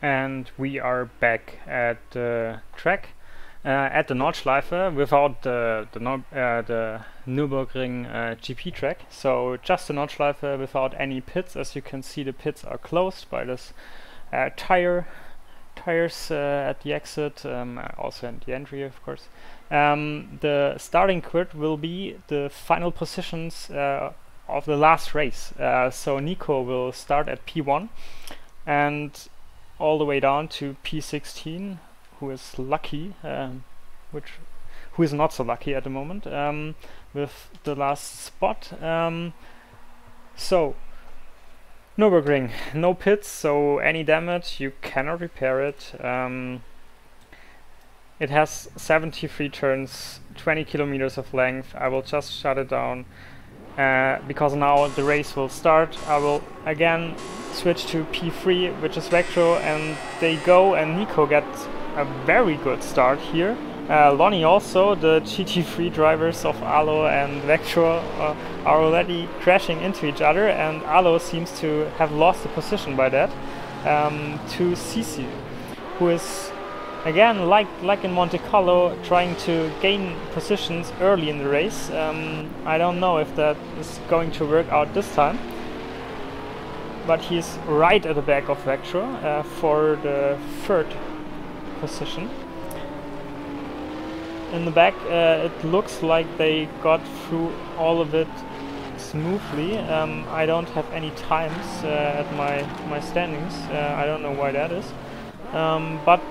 And we are back at the track, at the Nordschleife, without the Nürburgring GP track. So just the Nordschleife without any pits. As you can see, the pits are closed by this tires at the exit, also at the entry, of course. The starting grid will be the final positions of the last race. So Nico will start at P1 and all the way down to P16, who is lucky, who is not so lucky at the moment, with the last spot. So Nürburgring, no pits, so any damage you cannot repair it. It has 73 turns, 20 kilometers of length. I will just shut it down because now the race will start. I will again switch to P3, which is Vectro, and they go, and Nico gets a very good start here. Lonnie also, the GT3 drivers of Alo and Vectro are already crashing into each other, and Alo seems to have lost the position by that to Cici, who is again, like in Monte Carlo, trying to gain positions early in the race. I don't know if that is going to work out this time, but he's right at the back of Vectro for the third position. In the back, it looks like they got through all of it smoothly. I don't have any times at my standings. I don't know why that is, but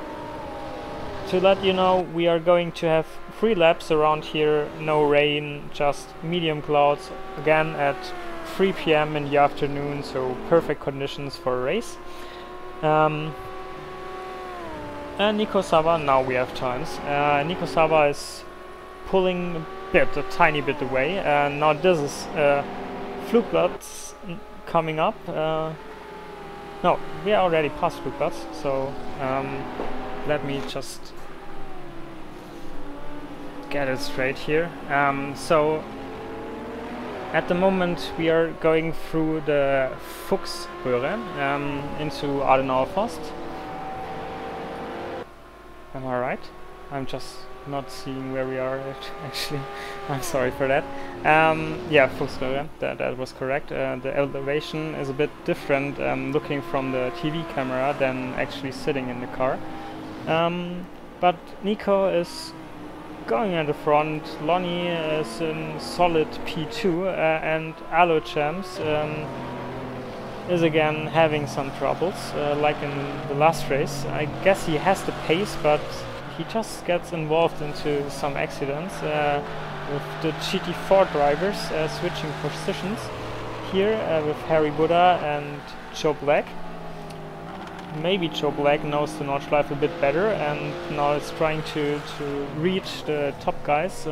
to let you know, we are going to have 3 laps around here, no rain, just medium clouds, again at 3 PM in the afternoon, so perfect conditions for a race. And Nico Saba, now we have times. Nico Saba is pulling a tiny bit away, and now this is Flugplatz coming up. No, we are already past Flugplatz, so let me just get it straight here. So at the moment we are going through the Fuchsröhre into Adenauer Forst. Am I right? I'm just not seeing where we are actually. I'm sorry for that. Yeah, Fuchsröhre, that was correct. The elevation is a bit different looking from the TV camera than actually sitting in the car. But Nico is going at the front, Lonnie is in solid P2, and Alo Champs is again having some troubles, like in the last race. I guess he has the pace, but he just gets involved into some accidents with the GT4 drivers switching positions here with Harry Buddha and Joe Black. Maybe Joe Black knows the Nordschleife a bit better and now is trying to reach the top guys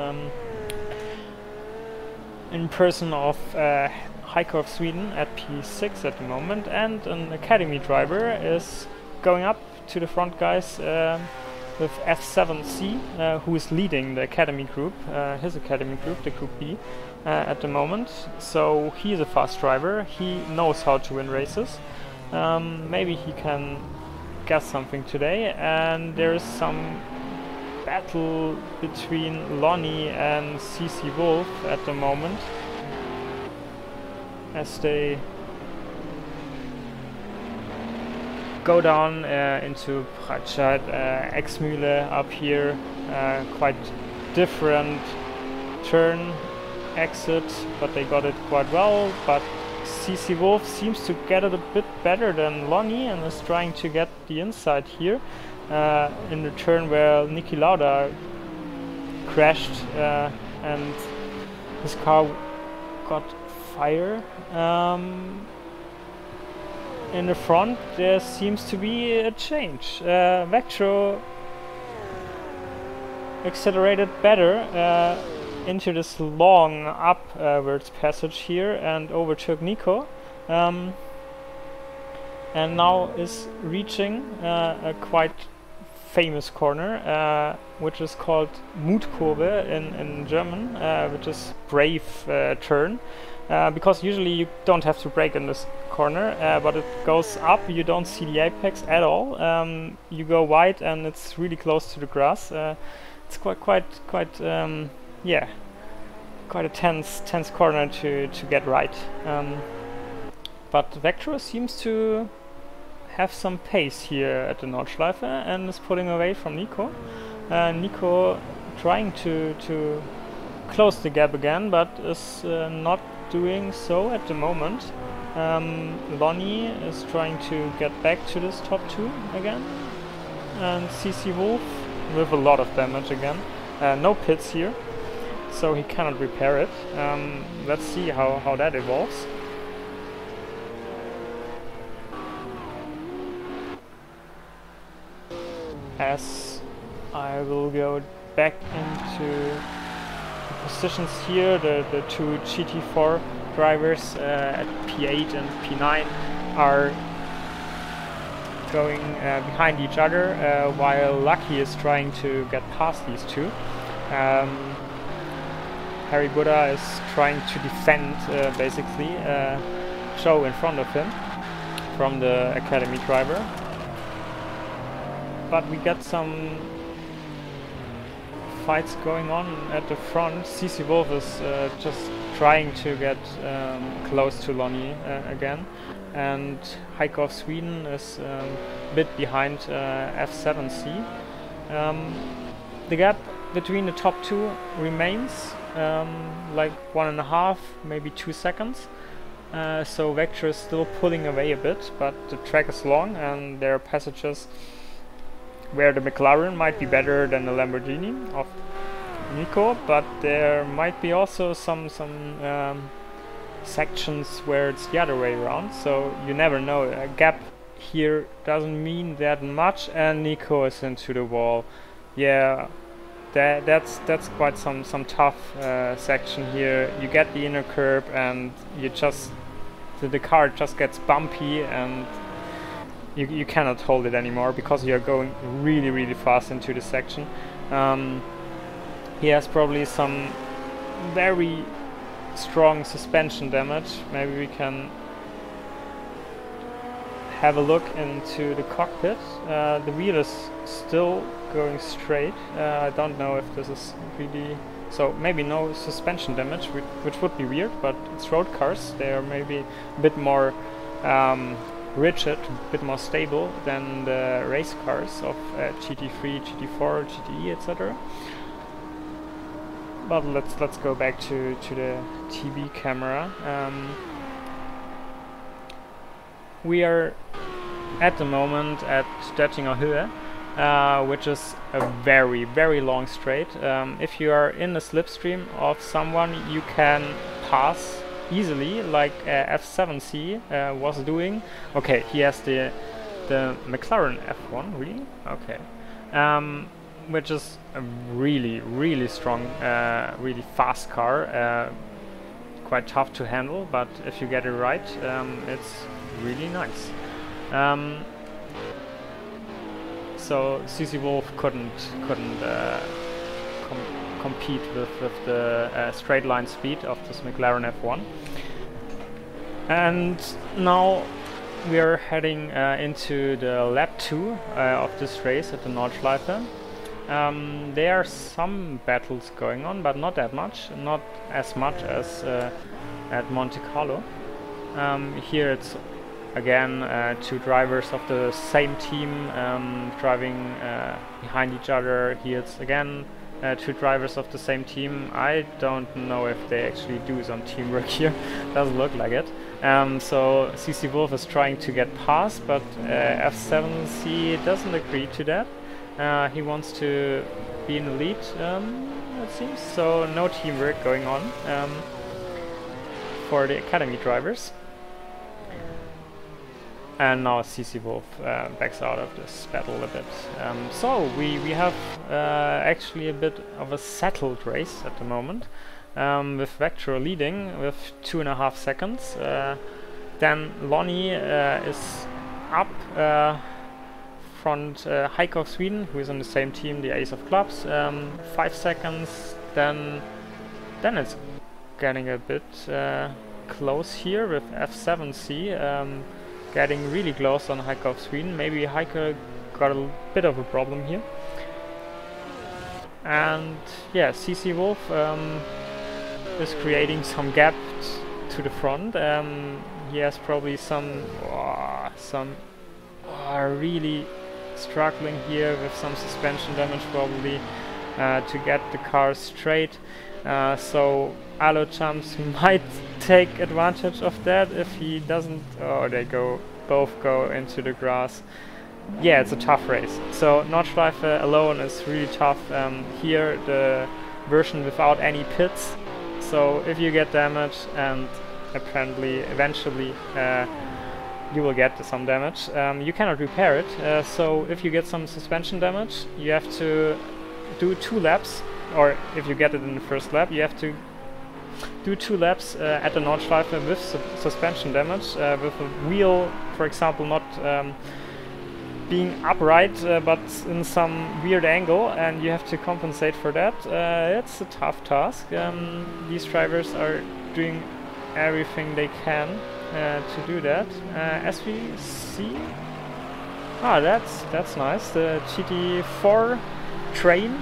in person of Heiko of Sweden at P6 at the moment, and an academy driver is going up to the front guys with F7C, who is leading the academy group, his academy group, the Group B, at the moment. So he is a fast driver, he knows how to win races. Maybe he can get something today, and there is some battle between Lonnie and CC Wolf at the moment as they go down into Breitscheid, Exmühle up here, quite different turn exit, but they got it quite well. But CC Wolf seems to get it a bit better than Lonnie and is trying to get the inside here in the turn where Niki Lauda crashed and his car got fire. In the front there seems to be a change. Vectro accelerated better into this long upwards passage here and overtook Nico, and now is reaching a quite famous corner, which is called Mutkurve in German, which is brave turn, because usually you don't have to brake in this corner, but it goes up. You don't see the apex at all. You go wide, and it's really close to the grass. It's quite yeah, quite a tense corner to get right. But Vector seems to have some pace here at the Nordschleife and is pulling away from Nico. Nico trying to close the gap again, but is not doing so at the moment. Lonnie is trying to get back to this top 2 again, and CC Wolf with a lot of damage again. No pits here, so he cannot repair it. Let's see how that evolves. As I will go back into the positions here, the 2 GT4 drivers at P8 and P9 are going behind each other, while Lucky is trying to get past these 2. Harry Buddha is trying to defend basically Joe in front of him from the Academy driver. But we got some fights going on at the front. CC Wolf is just trying to get close to Lonnie again, and Heiko of Sweden is a bit behind F7C. The gap between the top 2 remains like 1.5, maybe 2 seconds. So Vector is still pulling away a bit, but the track is long and there are passages where the McLaren might be better than the Lamborghini of Nico, but there might be also some sections where it's the other way around, so you never know. A gap here doesn't mean that much, and Nico is into the wall. Yeah, that's quite some tough section here. You get the inner curb and you just the car just gets bumpy, and you cannot hold it anymore because you're going really fast into the section. He has probably some very strong suspension damage. Maybe we can have a look into the cockpit. The wheel is still going straight. I don't know if this is really... So maybe no suspension damage, which would be weird, but it's road cars. They are maybe a bit more rigid, a bit more stable than the race cars of GT3, GT4, GTE, etc. But let's go back to the TV camera. We are at the moment at Stettinger Höhe, which is a very long straight. If you are in the slipstream of someone, you can pass easily, like F7C was doing. Okay, he has the McLaren F1, really? Okay. Which is a really strong, really fast car. Quite tough to handle, but if you get it right, it's really nice. So CC Wolf couldn't compete with the straight line speed of this McLaren F1. And now we are heading into the lap 2 of this race at the Nordschleife. There are some battles going on, but not that much, not as much as at Monte Carlo. Here it's again 2 drivers of the same team driving behind each other. Here it's again 2 drivers of the same team. I don't know if they actually do some teamwork here. Doesn't look like it. So CC Wolf is trying to get past, but F7C doesn't agree to that. He wants to be in the lead, it seems. So no teamwork going on for the Academy drivers. And now CC Wolf backs out of this battle a bit. So we have actually a bit of a settled race at the moment, with Vector leading with 2.5 seconds. Then Lonnie is up front Heiko of Sweden, who is on the same team, the Ace of Clubs, 5 seconds. Then it's getting a bit close here with F7C, getting really close on Heike of Sweden. Maybe Heike got a bit of a problem here. And yeah, CC Wolf is creating some gap to the front. He has probably some really struggling here with some suspension damage probably to get the car straight. So Alo Champs might take advantage of that if he doesn't. Oh, they both go into the grass. Yeah, it's a tough race. So Nordschleife alone is really tough. Here the version without any pits. So if you get damage, and apparently eventually you will get some damage, you cannot repair it. So if you get some suspension damage, you have to do 2 laps, or if you get it in the first lap, you have to do 2 laps at the Nordschleife with suspension damage, with a wheel, for example, not being upright but in some weird angle, and you have to compensate for that. It's a tough task. These drivers are doing everything they can to do that. As we see, that's nice. The GT4 train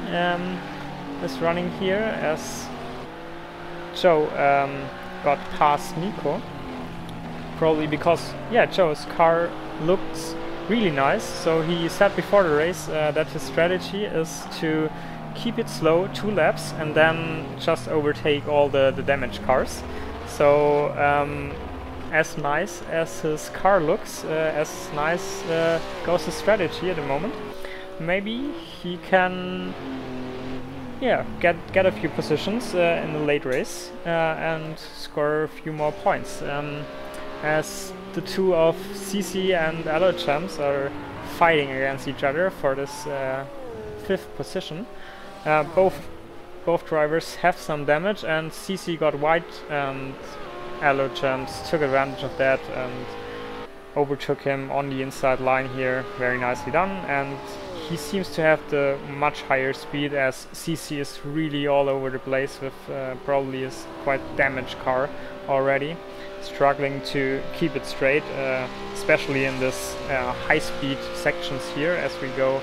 is running here as Joe got past Nico, probably because Joe's car looks really nice. So he said before the race that his strategy is to keep it slow 2 laps and then just overtake all the damaged cars. So as nice as his car looks, as nice goes his strategy at the moment. Maybe he can get a few positions in the late race and score a few more points. As the two of CC and Alo Champs are fighting against each other for this 5th position. Both drivers have some damage, and CC got wide, and Alo Champs took advantage of that and overtook him on the inside line here. Very nicely done, and he seems to have the much higher speed, as CC is really all over the place with probably his quite damaged car already, struggling to keep it straight, especially in this high-speed sections here as we go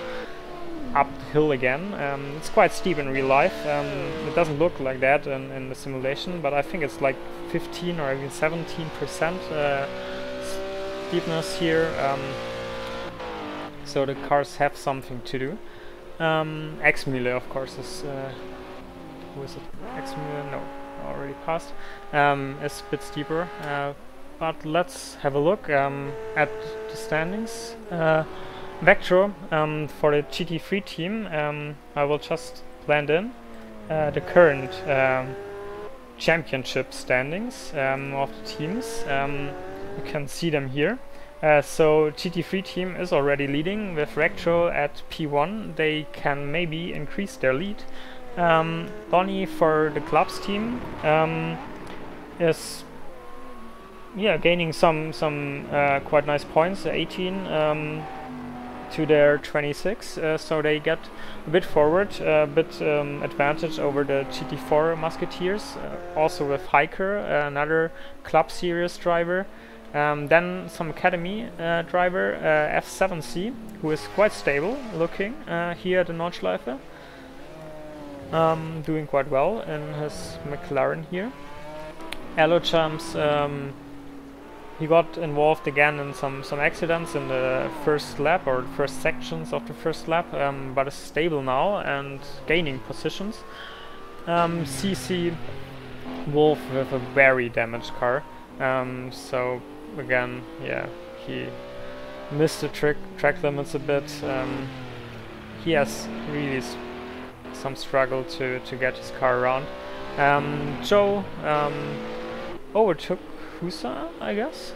up the hill again. It's quite steep in real life. It doesn't look like that in the simulation, but I think it's like 15 or even 17% steepness here. So the cars have something to do. X-Mule, of course, is who is it? X-Mule? No, already passed. Is a bit steeper. But let's have a look at the standings. Vectro for the GT3 team. I will just blend in the current championship standings of the teams. You can see them here. So GT3 team is already leading with Vectro at P1. They can maybe increase their lead. Bonnie for the clubs team is gaining some quite nice points, 18 to their 26, so they get a bit forward, a bit advantage over the GT4 Musketeers, also with Hiker, another club series driver. Then some academy driver, F7C, who is quite stable looking here at the Nordschleife, doing quite well in his McLaren here. Alo Champs, he got involved again in some accidents in the first lap, or the first sections of the first lap, but is stable now and gaining positions. CC Wolf with a very damaged car, so again, he missed the track limits a bit. He has really some struggle to get his car around. Joe overtook Husa, I guess.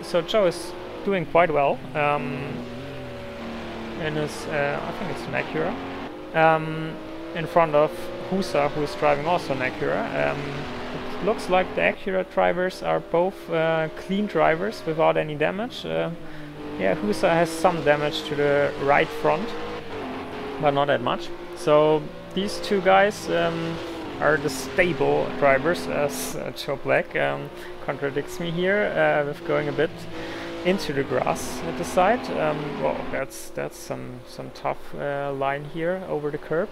So Joe is doing quite well in his, I think it's an Acura, in front of Husa, who is driving also an Acura. It looks like the Acura drivers are both clean drivers without any damage. Husa has some damage to the right front, but not that much. So these two guys are the stable drivers, as Joe Black contradicts me here with going a bit into the grass at the side. Well, that's some tough line here over the curb.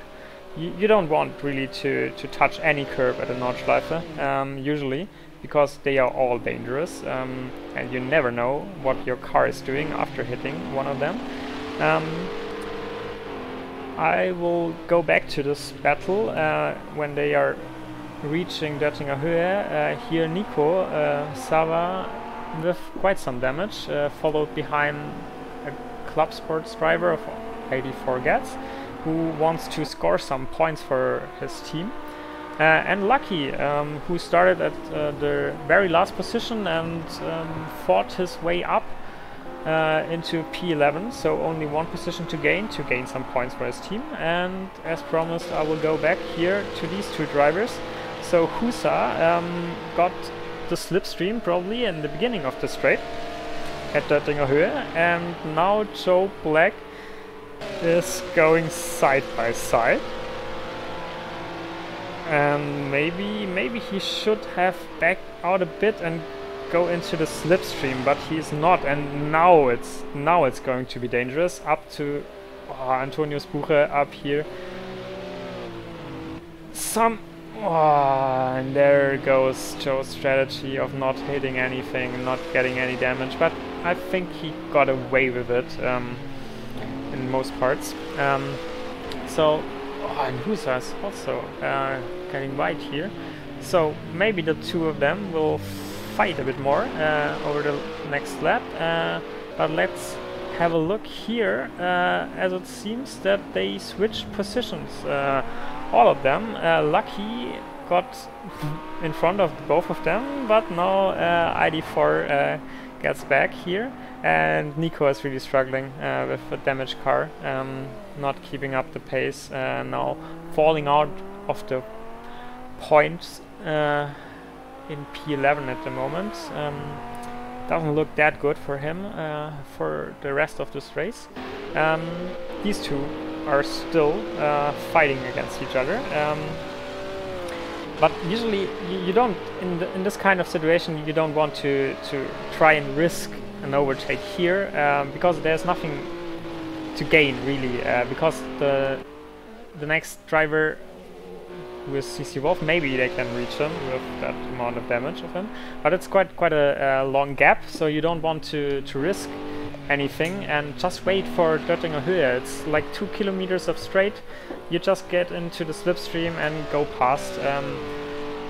You don't want really to touch any curb at a Nordschleife, usually, because they are all dangerous, and you never know what your car is doing after hitting one of them. I will go back to this battle when they are reaching Döttinger Höhe. Here Nico Sava with quite some damage, followed behind a Club Sports driver of 84 Gats, who wants to score some points for his team. And Lucky, who started at the very last position and fought his way up into P11, so only one position to gain some points for his team. And as promised, I will go back here to these two drivers. So Husa got the slipstream probably in the beginning of the straight at Döttinger Höhe, and now Joe Black is going side by side. And maybe he should have backed out a bit and go into the slipstream, but he's not, and now it's going to be dangerous. Up to Antonius Buche up here. And there goes Joe's strategy of not hitting anything, not getting any damage, but I think he got away with it in most parts. And Husa is also getting wide here, so maybe the two of them will fight a bit more over the next lap, but let's have a look here, as it seems that they switched positions, all of them. Lucky got in front of both of them, but now ID4 gets back here, and Nico is really struggling with a damaged car, not keeping up the pace, now falling out of the points in P11 at the moment. Doesn't look that good for him for the rest of this race. These two are still fighting against each other, but usually you don't, in this kind of situation, you don't want to try and risk an overtake here, because there's nothing to gain really, because the next driver with CC Wolf, maybe they can reach him with that amount of damage of him, but it's quite a long gap, so you don't want to risk anything and just wait for Döttinger Höhe. It's like 2 kilometers of straight. You just get into the slipstream and go past,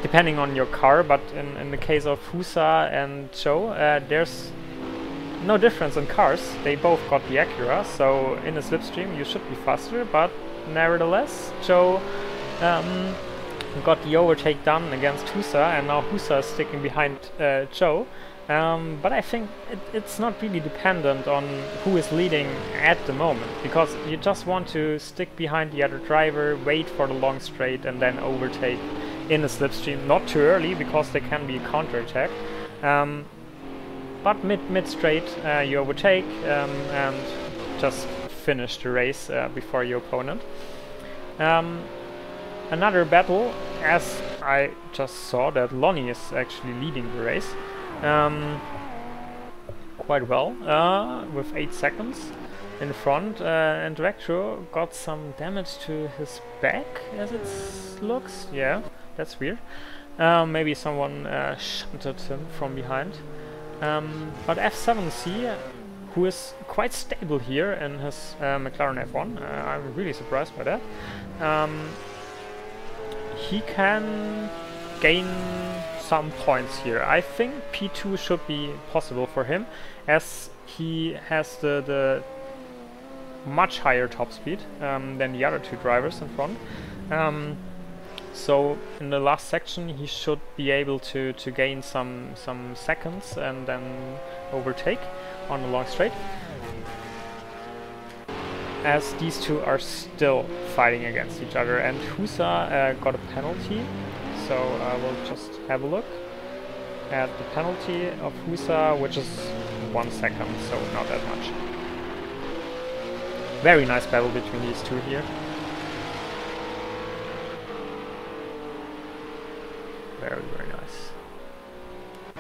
depending on your car, but in the case of Husa and Joe, there's no difference in cars. They both got the Acura, so in a slipstream you should be faster, but nevertheless Joe got the overtake done against Husa, and now Husa is sticking behind Joe. But I think it's not really dependent on who is leading at the moment, because you just want to stick behind the other driver, wait for the long straight, and then overtake in the slipstream. Not too early, because there can be a counter-attack. But mid-straight you overtake and just finish the race before your opponent. Another battle, as I just saw that Lonnie is actually leading the race quite well, with 8 seconds in front, and Rectro got some damage to his back, as it looks. Yeah, that's weird. Maybe someone shunted him from behind. But F7C, who is quite stable here in his McLaren F1, I'm really surprised by that. He can gain some points here. I think P2 should be possible for him, as he has the much higher top speed than the other two drivers in front. So in the last section he should be able to gain some seconds and then overtake on the long straight, as these two are still fighting against each other. And Husa got a penalty, so we'll just have a look at the penalty of Husa, which is 1 second, so not that much. Very nice battle between these two here.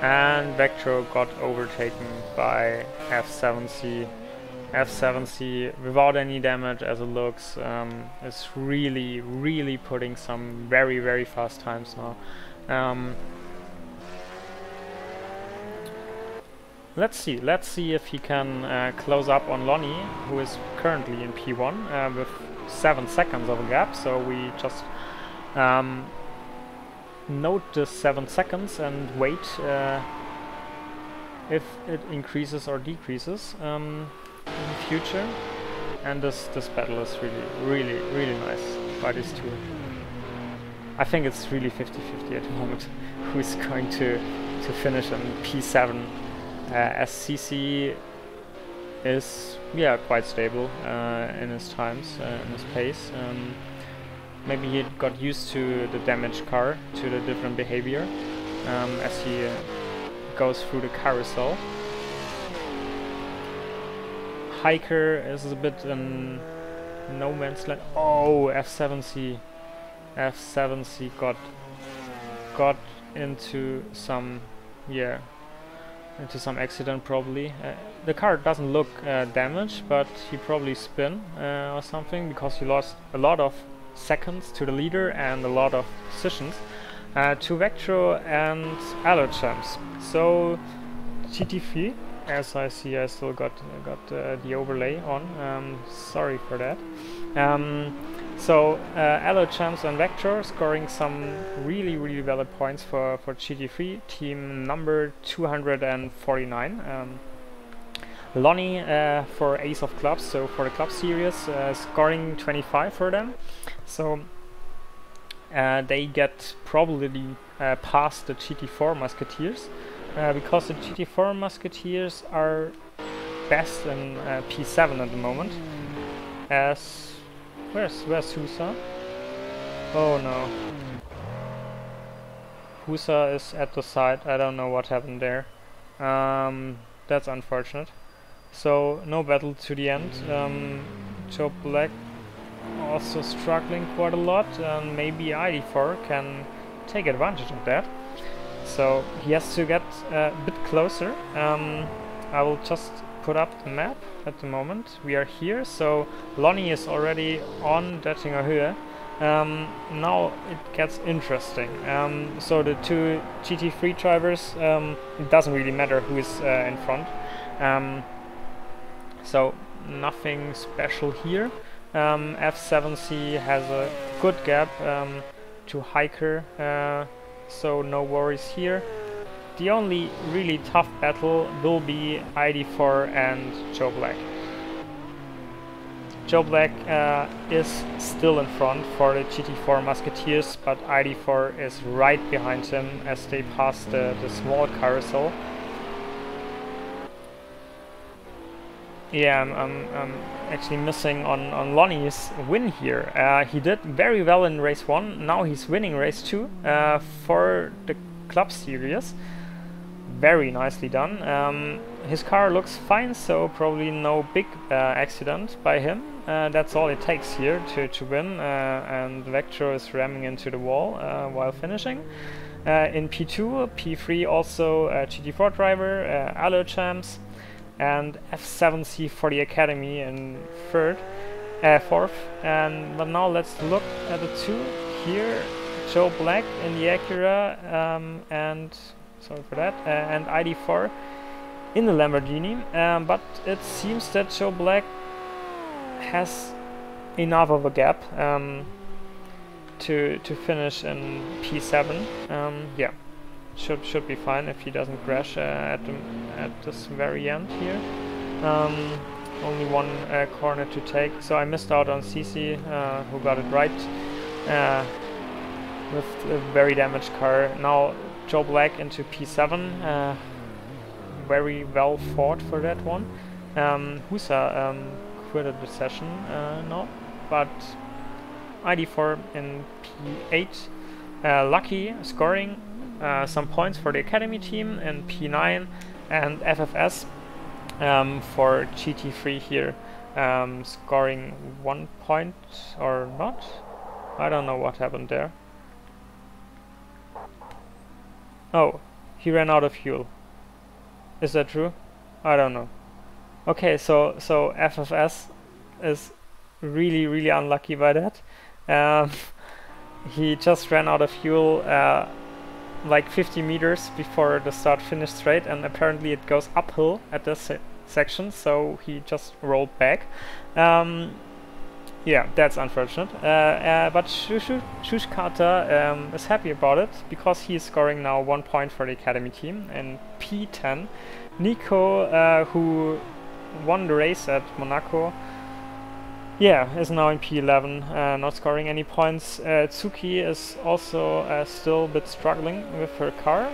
and Vectro got overtaken by F7C. F7C, without any damage as it looks, is really putting some very fast times now. Let's see if he can close up on Lonnie, who is currently in P1 with 7 seconds of a gap. So we just note the 7 seconds and wait if it increases or decreases in the future. And this battle is really nice by these two. I think it's really 50-50 at the moment who's going to finish in P7. As CC is quite stable in his times, in his pace. Maybe he got used to the damaged car, to the different behavior as he goes through the carousel. Hiker is a bit in no man's land. Oh, F7C got into some accident probably. The car doesn't look damaged, but he probably spin or something, because he lost a lot of seconds to the leader and a lot of positions to Vectro and other champs. So GT3, as I see, I still got the overlay on. Sorry for that. So Allo Champs and Vector scoring some really valid points for GT3, team number 249. Lonnie for Ace of Clubs, so for the club series, scoring 25 for them. So they get probably past the GT4 Musketeers, because the GT4 Musketeers are best in P7 at the moment. As Where's Husa? Oh no. Husa is at the side. I don't know what happened there. That's unfortunate. So no battle to the end. Joe Black also struggling quite a lot, and maybe ID4 can take advantage of that. So he has to get a bit closer. I will just put up the map at the moment. We are here, so Lonnie is already on Dettinger Höhe. Now it gets interesting. So the two GT3 drivers, it doesn't really matter who is in front. So nothing special here. F7C has a good gap to Hiker, so no worries here. The only really tough battle will be ID4 and Joe Black. Joe Black is still in front for the GT4 Musketeers, but ID4 is right behind him as they pass the small carousel. Yeah, I'm actually missing on Lonnie's win here. He did very well in race 1, now he's winning race 2 for the club series. Very nicely done. His car looks fine, so probably no big accident by him. That's all it takes here to win, and Vector is ramming into the wall while finishing. In P2, P3 also GT4 driver, Allo Champs, and F7C for the Academy in fourth. But now let's look at the two here. Joe Black in the Acura, and sorry for that, and ID4 in the Lamborghini. But it seems that Joe Black has enough of a gap to finish in P7. Yeah, should be fine if he doesn't crash at this very end here. Only one corner to take, so I missed out on CC, who got it right with a very damaged car. Now Joe Black into P7, very well fought for that one. Husa quitted the session now, but ID4 in P8. Lucky scoring some points for the Academy team in P9, and FFS for GT3 here, scoring 1 point or not. I don't know what happened there. Oh, he ran out of fuel. Is that true? I don't know. Okay, so FFS is really unlucky by that. He just ran out of fuel like 50 meters before the start-finish straight, and apparently it goes uphill at this section, so he just rolled back. Yeah, that's unfortunate. But Shushkata is happy about it because he is scoring now 1 point for the academy team in P10. Nico, who won the race at Monaco, yeah, is now in P11, not scoring any points. Tsuki is also still a bit struggling with her car.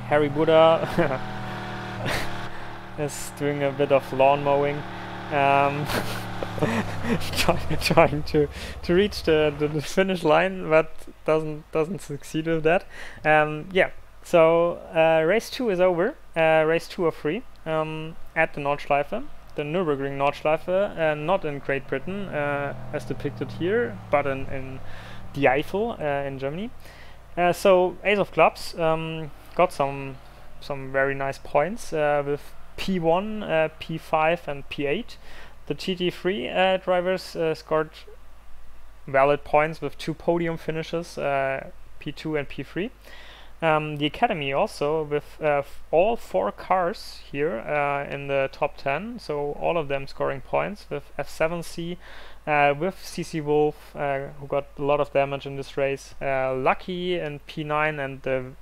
Harry Buddha is doing a bit of lawn mowing. Trying to reach the finish line, but doesn't succeed with that. Yeah, so race 2 is over. Race 2 of 3 at the Nordschleife, the Nürburgring Nordschleife, not in Great Britain as depicted here, but in the Eifel in Germany. So Ace of Clubs got some very nice points with P1, P5 and P8. The GT3 drivers scored valid points with 2 podium finishes, P2 and P3. The Academy also with all 4 cars here in the top 10, so all of them scoring points with F7C, with CC Wolf, who got a lot of damage in this race, Lucky in P9, and the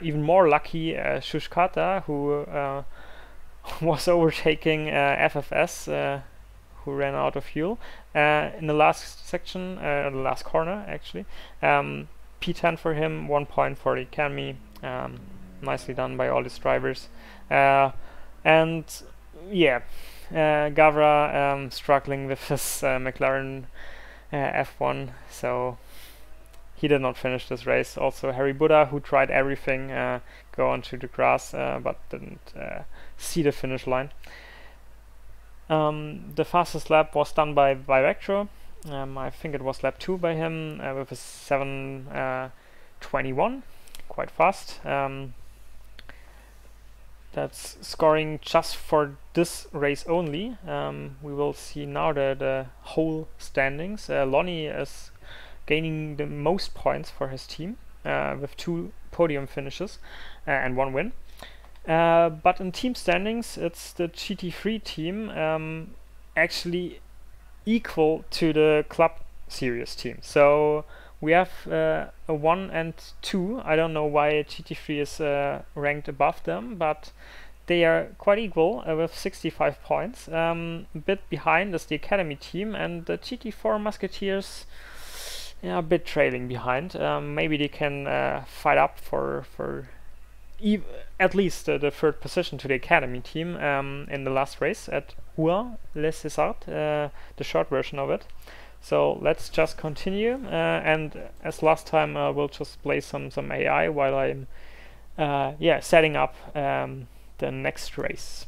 even more lucky Shushkata, who was overtaking FFS, who ran out of fuel in the last section, the last corner actually. P10 for him, 1 point for the Academy. Nicely done by all these drivers. And yeah, Gavra struggling with his McLaren F1, so he did not finish this race. Also Harry Buddha, who tried everything, go onto the grass, but didn't see the finish line. The fastest lap was done by Vectro. I think it was lap 2 by him with a 7:21, quite fast. That's scoring just for this race only. We will see now the whole standings. Lonnie is gaining the most points for his team with 2 podium finishes and 1 win. But in team standings, it's the GT3 team actually equal to the Club Series team. So we have a 1 and 2. I don't know why GT3 is ranked above them, but they are quite equal with 65 points. A bit behind is the Academy team, and the GT4 Musketeers, yeah, a bit trailing behind. Maybe they can fight up for at least the 3rd position to the Academy team in the last race at Les Césards, the short version of it. So let's just continue, and as last time we'll just play some AI while I'm setting up the next race.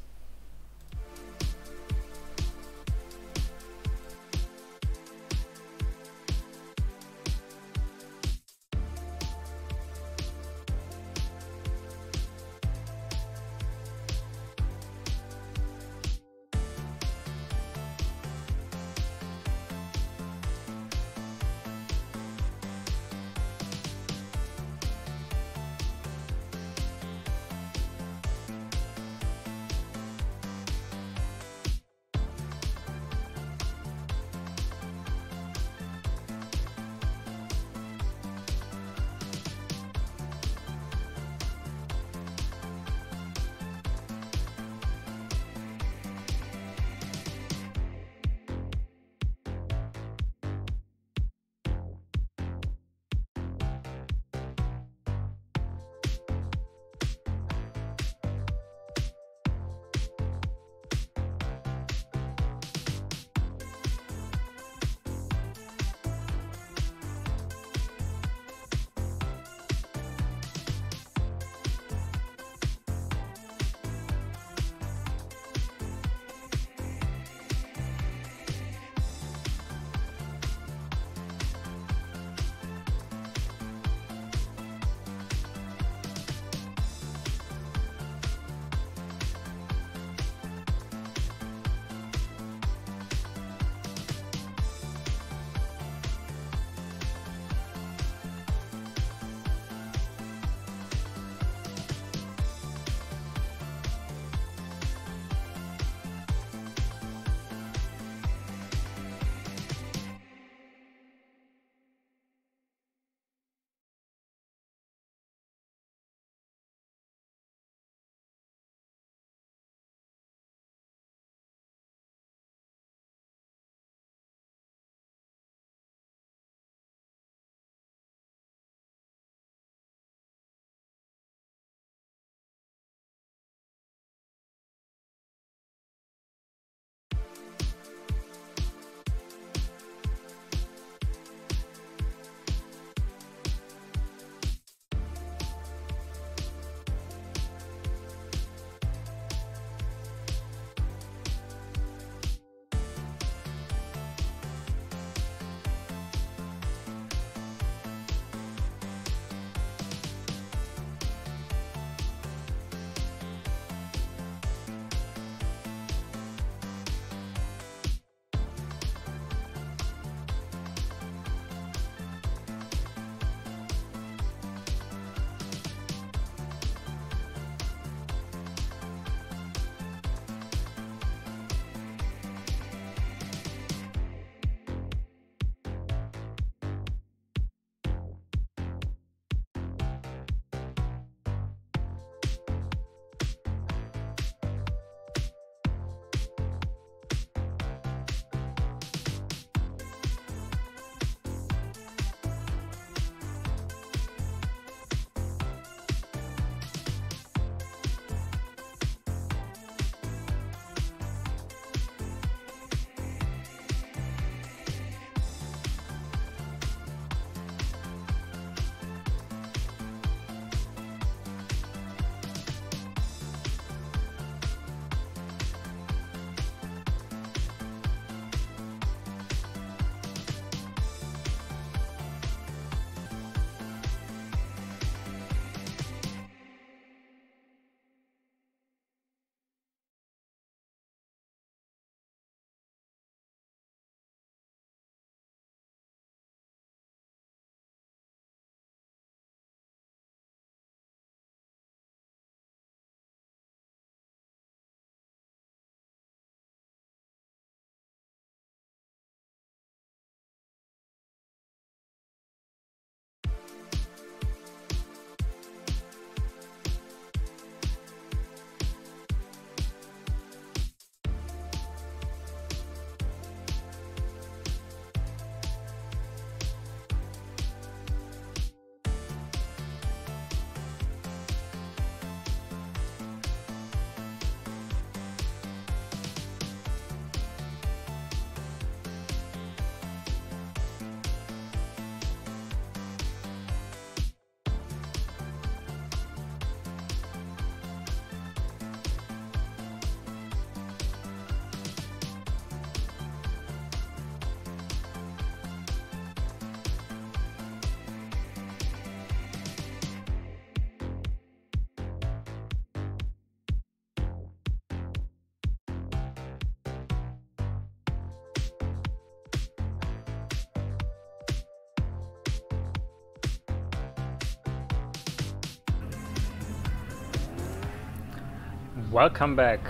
Welcome back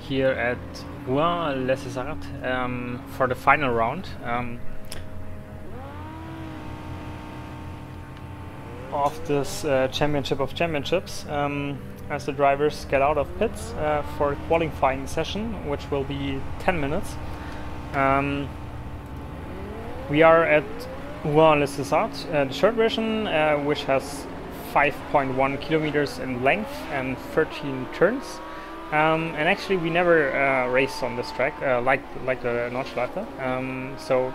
here at Rouen-les-Essarts for the final round of this Championship of Championships, as the drivers get out of pits for a qualifying session, which will be 10 minutes. We are at Rouen-les-Essarts, the short version, which has 5.1 kilometers in length and 13 turns. And actually we never raced on this track, like the Nordschleife. So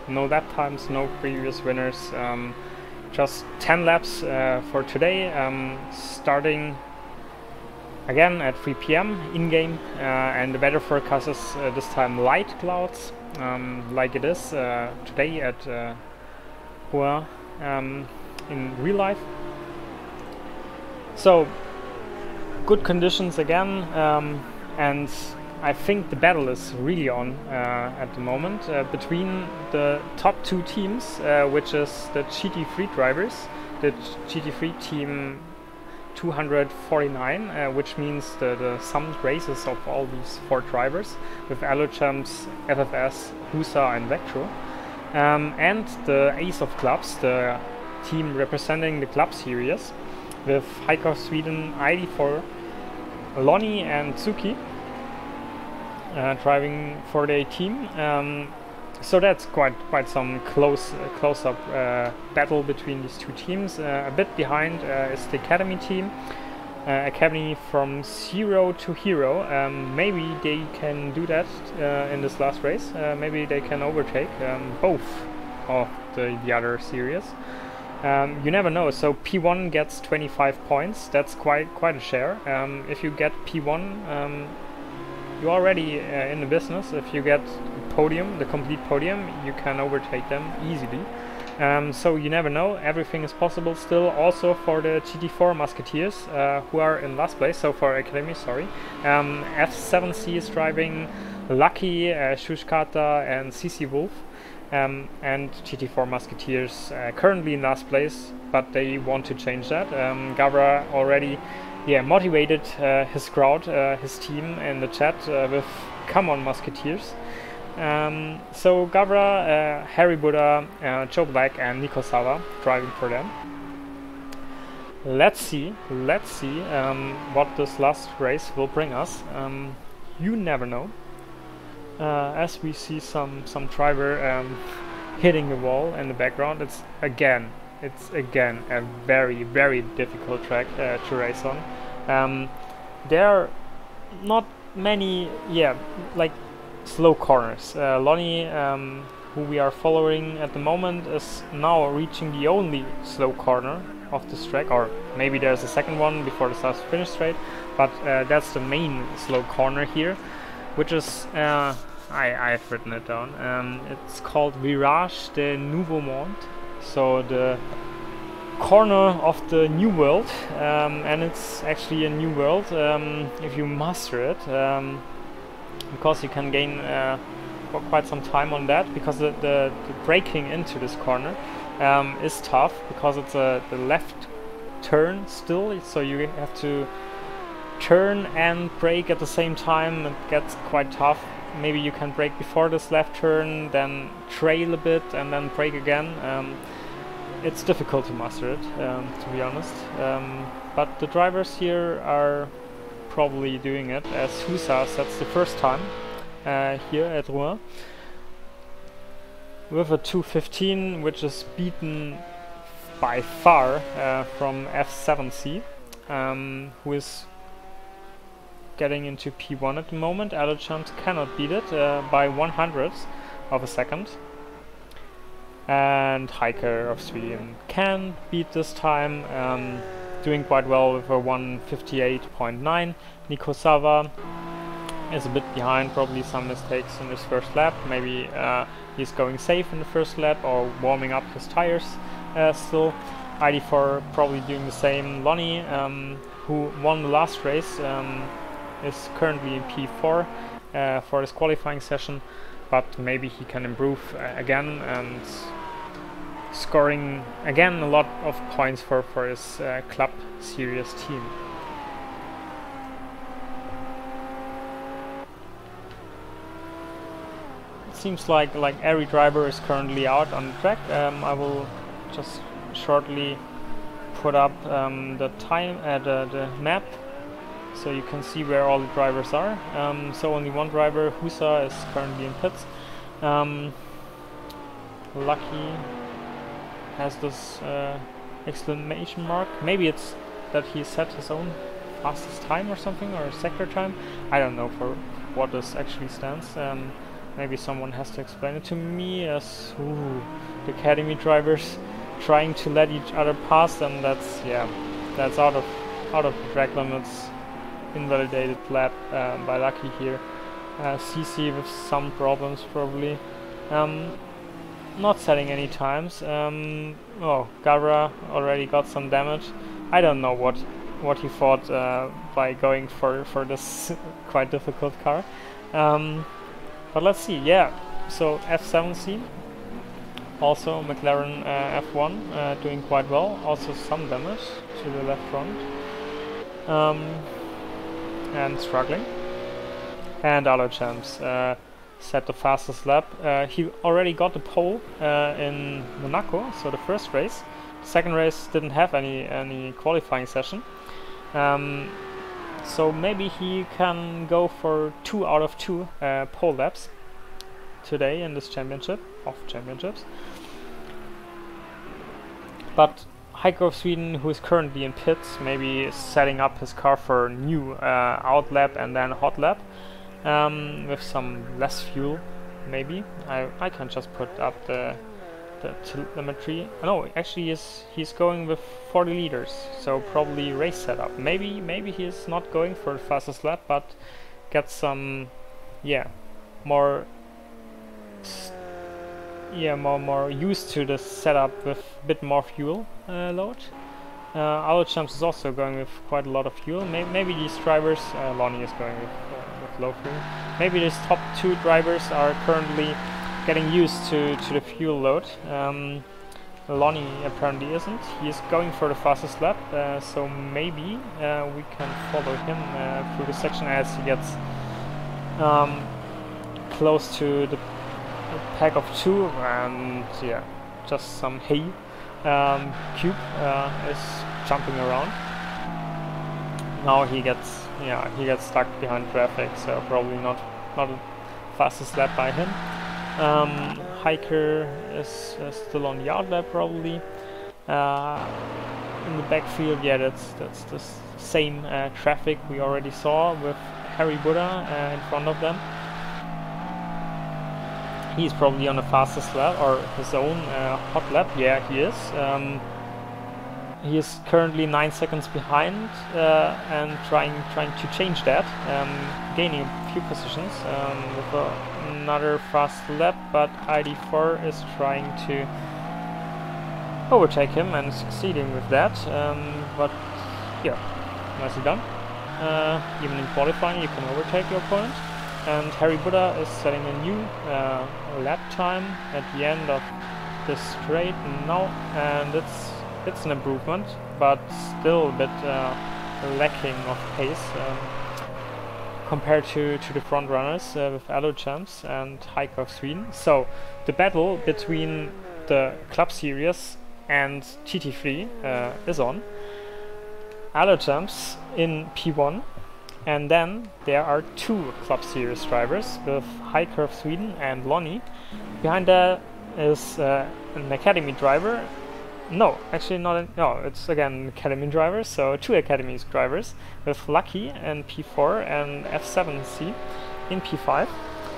no lap times, no previous winners, just 10 laps for today, starting again at 3 p.m. in-game, and the weather forecast is this time light clouds, like it is today at Rouen in real life. So good conditions again, and I think the battle is really on at the moment between the top two teams, which is the GT3 drivers, the GT3 team 249, which means the summed races of all these 4 drivers with Alochamps, FFS, Husa and Vectro, and the ace of clubs, the team representing the club series, with Heiko Sweden, ID4, Lonnie and Tsuki driving for their team. So that's quite some close-up battle between these two teams. A bit behind is the Academy team. Academy from 0 to hero. Maybe they can do that in this last race. Maybe they can overtake both of the other series. You never know. So P1 gets 25 points. That's quite a share. If you get P1, you're already in the business. If you get podium, the complete podium, you can overtake them easily. So you never know. Everything is possible still. Also for the GT4 Musketeers, who are in last place. So for Academy, sorry. F7C is driving Lucky, Shushkata, and CC Wolf. And GT4 Musketeers currently in last place, but they want to change that. GAVRA already motivated his crowd, his team in the chat with "Come on Musketeers." So GAVRA, Harry Buddha, Joe Black and Nico Sava driving for them. Let's see what this last race will bring us. You never know. As we see some driver hitting the wall in the background, it's again a very difficult track to race on. There are not many like slow corners. Lonnie, who we are following at the moment, is now reaching the only slow corner of this track, or maybe there's a second one before the start finish straight, but that's the main slow corner here, which is I've written it down. It's called Virage de Nouveau Monde, so the corner of the new world, and it's actually a new world if you master it, because you can gain for quite some time on that, because the braking into this corner is tough, because it's the left turn still, so you have to turn and brake at the same time. It gets quite tough. Maybe you can brake before this left turn, then trail a bit and then brake again. It's difficult to master it, to be honest. But the drivers here are probably doing it, as Husa that's the first time here at Rouen, with a 2:15, which is beaten by far from F7C, who is getting into P1 at the moment. Alochamps cannot beat it by 100th of a second. And Hiker of Sweden can beat this time, doing quite well with a 1:58.9. Nico Sava is a bit behind, probably some mistakes in his first lap. Maybe he's going safe in the first lap or warming up his tires still. ID4 probably doing the same. Lonnie, who won the last race, is currently in P4 for his qualifying session, but maybe he can improve again and scoring again a lot of points for his club series team. seems like every driver is currently out on the track. I will just shortly put up the time at the map, so you can see where all the drivers are. So only one driver, Husa, is currently in pits. Lucky has this exclamation mark. Maybe it's that he set his own fastest time or something, or sector time. I don't know for what this actually stands. Maybe someone has to explain it to me, as the academy drivers trying to let each other pass, and that's out of the track limits. Invalidated lap by Lucky here. CC with some problems probably. Not setting any times. Oh, GAVRA already got some damage. I don't know what he thought by going for this quite difficult car. But let's see. Yeah, so F17, also McLaren F1 doing quite well. Also some damage to the left front, and struggling. And Alo Champs set the fastest lap. He already got the pole in Monaco, so the first race. The second race didn't have any qualifying session. So maybe he can go for 2 out of 2 pole laps today in this championship of championships. But Heiko of Sweden, who is currently in pits, maybe is setting up his car for a new out lap and then hot lap with some less fuel. Maybe I can just put up the telemetry. No, actually he's going with 40 liters, so probably race setup. Maybe he's not going for the fastest lap, but get some more used to the setup with a bit more fuel load. Our Champs is also going with quite a lot of fuel. Maybe these drivers, Lonnie is going with low fuel. Maybe these top 2 drivers are currently getting used to the fuel load. Lonnie apparently isn't. He's going for the fastest lap, so maybe we can follow him through the section as he gets close to the pack of 2, and just some hay. Cube is jumping around. Now he gets stuck behind traffic, so probably not the fastest lap by him. Hiker is still on the outlap probably. In the backfield, that's the same traffic we already saw with Harry Buddha in front of them. He's probably on the fastest lap, or his own hot lap. Yeah, he is. He is currently 9 seconds behind and trying to change that, gaining a few positions with another fast lap, but ID4 is trying to overtake him and succeeding with that. But yeah, nicely done. Even in qualifying, you can overtake your opponent. And Harry Buddha is setting a new lap time at the end of this straight now, and it's an improvement, but still a bit lacking of pace compared to the front runners with Alo Champs and Heiko of Sweden. So the battle between the Club Series and GT3 is on. Alo Champs in P1. And then there are 2 Club Series drivers with Heiko of Sweden and Lonnie. Behind that is an Academy driver. No, actually not. No, it's again an Academy driver. So 2 Academy drivers with Lucky in P4 and F7C in P5.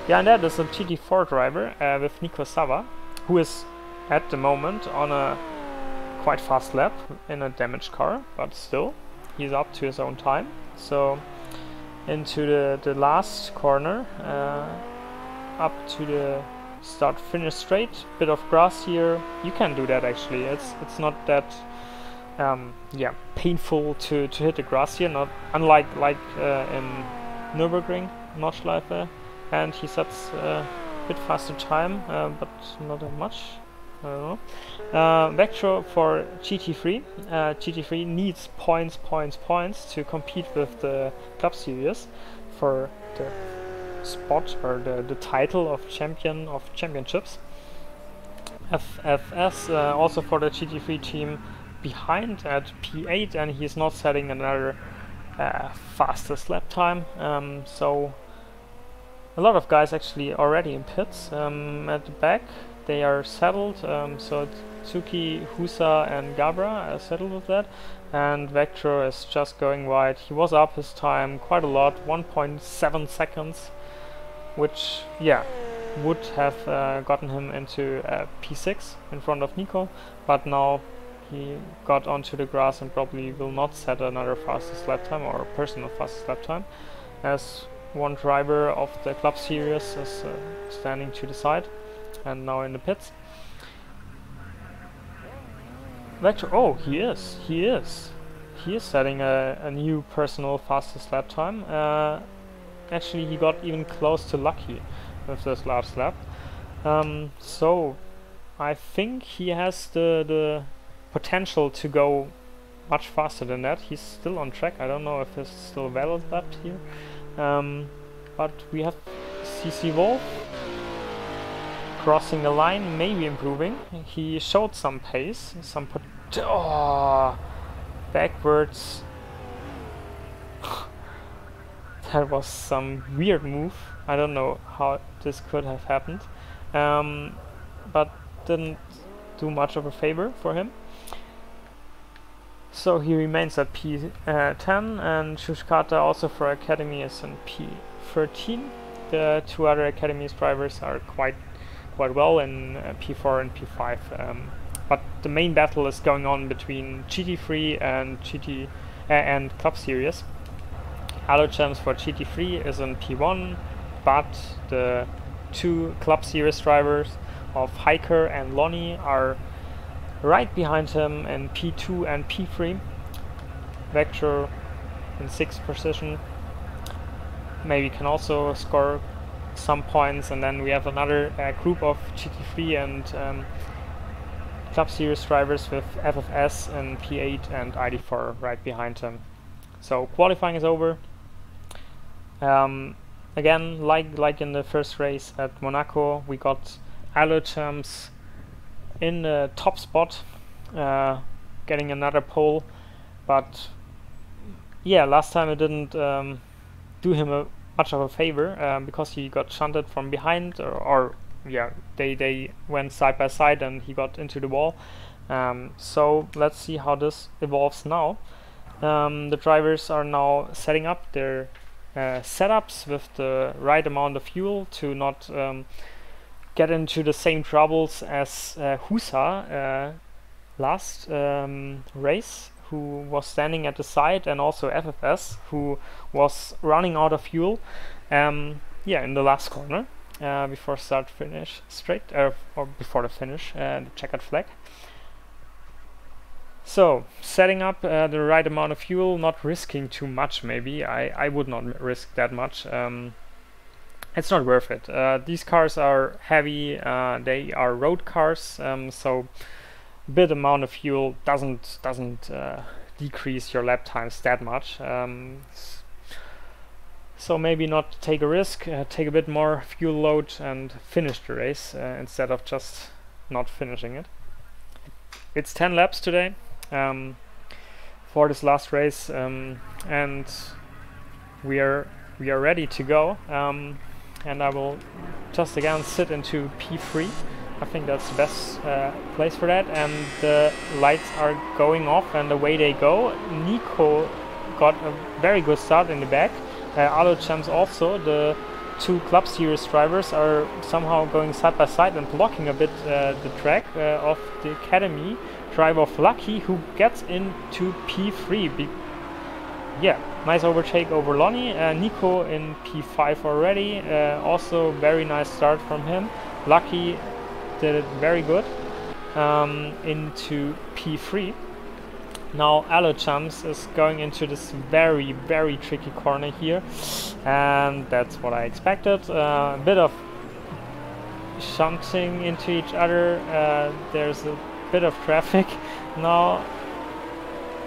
Behind that is a GT4 driver with Nico Sava, who is at the moment on a quite fast lap in a damaged car, but still he's up to his own time. So into the last corner, up to the start-finish straight. Bit of grass here. You can do that actually. It's not that painful to hit the grass here. Not unlike in Nürburgring Nordschleife, and he sets a bit faster time, but not that much. I don't know. Vectro for GT3. GT3 needs points to compete with the Club Series for the spot or the title of champion of championships. FFS also for the GT3 team behind at P8, and he's not setting another fastest lap time. So a lot of guys actually already in pits. At the back they are settled, so Tsuki, Husa and Gavra are settled with that, and Vector is just going wide. He was up his time quite a lot, 1.7 seconds, which yeah would have gotten him into P6 in front of Nico, but now he got onto the grass and probably will not set another fastest lap time or personal fastest lap time, as one driver of the club series is standing to the side and now in the pits. Vector, oh, he is setting a new personal fastest lap time. Actually, he got even close to lucky with this last lap. So I think he has the potential to go much faster than that. He's still on track. I don't know if he's still valid left here. But we have CC Wolf crossing the line, maybe improving. He showed some pace, some backwards. That was some weird move. I don't know how this could have happened, but didn't do much of a favor for him. So he remains at P10, and Shushkata also for Academy is in P13. The two other Academy's drivers are quite well in P4 and P5. But the main battle is going on between GT3 and Club Series. Alochamps for GT3 is in P1, but the two Club Series drivers of Hiker and Lonnie are right behind him in P2 and P3. Vector in 6th position maybe can also score some points, and then we have another group of GT3 and Club Series drivers with FFS in P8 and ID4 right behind him. So qualifying is over. Again, like in the first race at Monaco, we got Alochamps in the top spot, getting another pole, but yeah, last time it didn't do him much of a favor, because he got shunted from behind, or yeah, they went side by side and he got into the wall. So let's see how this evolves now. The drivers are now setting up their setups with the right amount of fuel to not get into the same troubles as Husa last race, who was standing at the side, and also FFS, who was running out of fuel yeah, in the last corner before start finish straight, or before the finish, the checkered flag. So setting up the right amount of fuel, not risking too much. Maybe I would not risk that much. It's not worth it. These cars are heavy, they are road cars, so bit amount of fuel doesn't decrease your lap times that much. So maybe not take a risk, take a bit more fuel load and finish the race instead of just not finishing it. It's 10 laps today for this last race, and we are ready to go. And I will just again sit into P3. I think that's the best place for that, and the lights are going off and away they go. Nico got a very good start in the back. Alochamps also. The two Club Series drivers are somehow going side by side and blocking a bit the track of the Academy driver of Lucky, who gets into P3. Yeah, nice overtake over Lonnie. Nico in P5 already. Also very nice start from him. Lucky did it very good into P3. Now Alochamps is going into this very tricky corner here, and that's what I expected. A bit of shunting into each other. There's a bit of traffic now.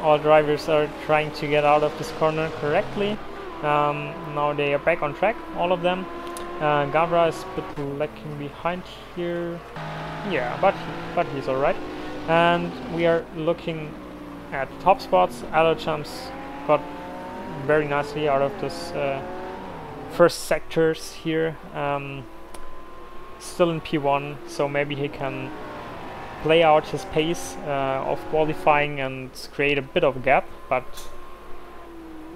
All drivers are trying to get out of this corner correctly. Now they are back on track, all of them. Gavra is a bit lacking behind here. Yeah, but he's alright. And we are looking at top spots. Alochamps got very nicely out of this first sectors here. Still in P1, so maybe he can play out his pace of qualifying and create a bit of a gap, but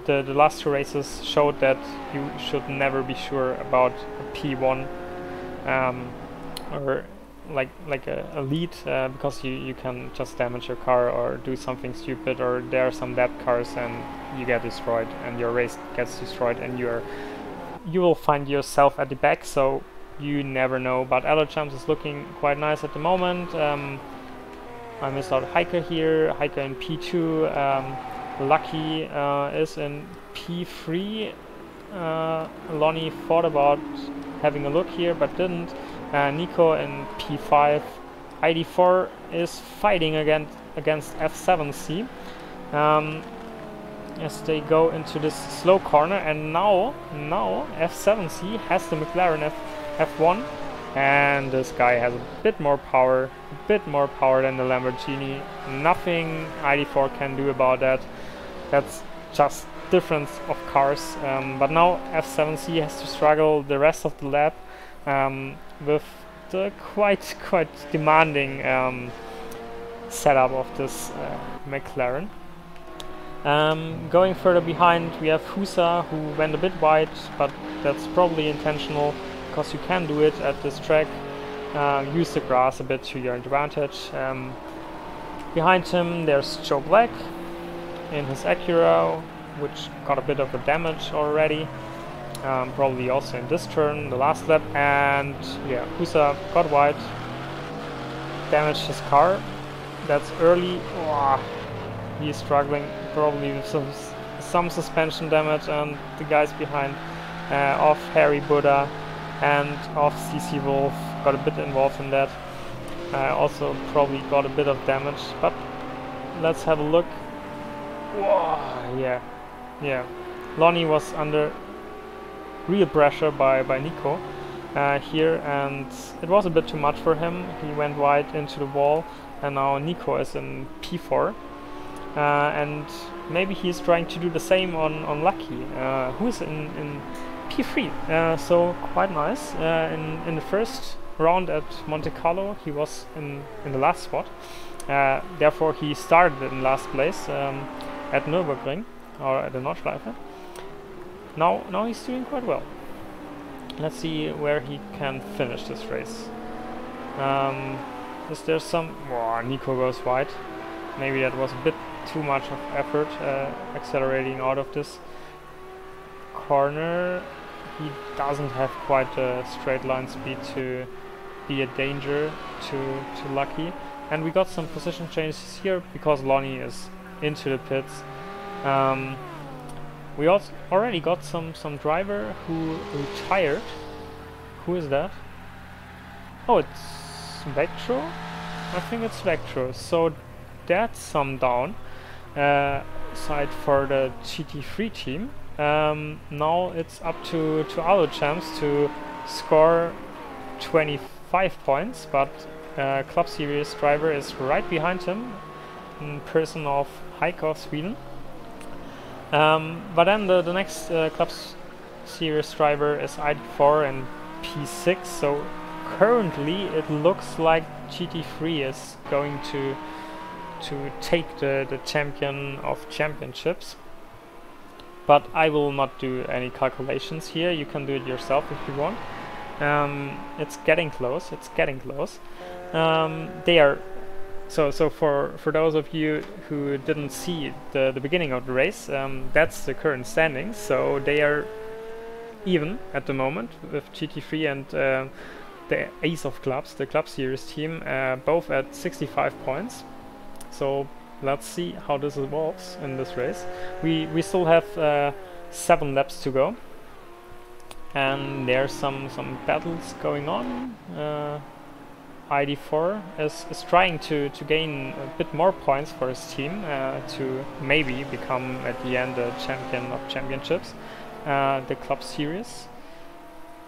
the last two races showed that you should never be sure about a P1 or like a lead, because you can just damage your car or do something stupid, or there are some dead cars and you get destroyed and your race gets destroyed and you will find yourself at the back, so you never know. But Alochamps is looking quite nice at the moment. I missed out Heike here, Heike in P2, Lucky is in P3. Lonnie thought about having a look here but didn't. Nico in P5. ID4 is fighting against F7C as they go into this slow corner, and now F7C has the McLaren F1, and this guy has a bit more power than the Lamborghini. Nothing ID4 can do about that. That's just difference of cars. But now F7C has to struggle the rest of the lap with the quite demanding setup of this McLaren. Going further behind, we have Husa, who went a bit wide, but that's probably intentional, because you can do it at this track. Use the grass a bit to your advantage. Behind him there's Joe Black in his Acura, which got a bit of a damage already, probably also in this turn, the last lap. And yeah, Husa got wide, damaged his car. That's early. Oh, he's struggling probably with some suspension damage, and the guys behind of Harry Buddha and of CC Wolf got a bit involved in that. Also probably got a bit of damage, but let's have a look. Whoa, yeah. Lonnie was under real pressure by Nico here, and it was a bit too much for him. He went wide into the wall, and now Nico is in P4. And maybe he's trying to do the same on Lucky, who's in P3. So quite nice. In the first round at Monte Carlo, he was in the last spot. Therefore, he started in last place at Nürburgring, or at the Nordschleife. Now he's doing quite well. Let's see where he can finish this race. Is there some... Oh, Nico goes wide. Maybe that was a bit too much of effort accelerating out of this corner. He doesn't have quite a straight line speed to be a danger to Lucky. And we got some position changes here because Lonnie is into the pits. We also already got some driver who retired. Who is that? Oh, it's Vectro? I think it's Vectro. So that's some down side for the GT3 team. Now it's up to Alochamps to score 25 points, but Club Series driver is right behind him in person of Heike of Sweden. But then the next Club Series driver is ID4 and P6, so currently it looks like GT3 is going to take the champion of championships. But I will not do any calculations here. You can do it yourself if you want. It's getting close. They are so for those of you who didn't see the beginning of the race, that's the current standings. So they are even at the moment with GT3 and the ace of clubs, the Club Series team, both at 65 points. So let's see how this evolves in this race. We still have 7 laps to go, and there's some battles going on. ID4 is trying to gain a bit more points for his team to maybe become at the end the champion of championships, the Club Series.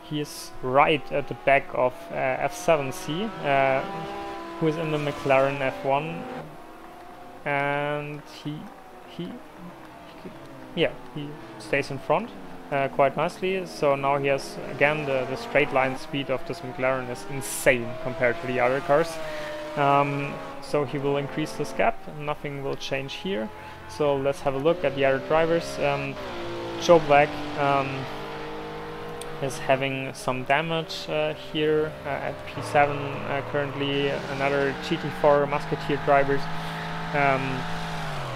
he is right at the back of F7C, who is in the McLaren F1, and he stays in front quite nicely. So now he has again the straight line speed of this McLaren is insane compared to the other cars. So he will increase this gap, nothing will change here. So let's have a look at the other drivers. Joe Black is having some damage here at P7 currently. Another GT4 Musketeer drivers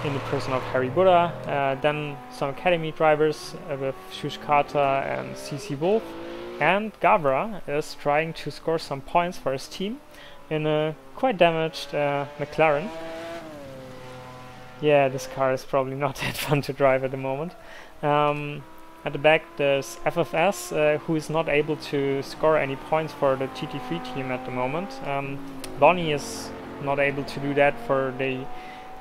in the person of Harry Buddha. Then some Academy drivers with Shush Carter and CC Wolf. And Gavra is trying to score some points for his team in a quite damaged McLaren. Yeah, this car is probably not that fun to drive at the moment. At the back there's FFS, who is not able to score any points for the GT3 team at the moment. Bonnie is not able to do that for the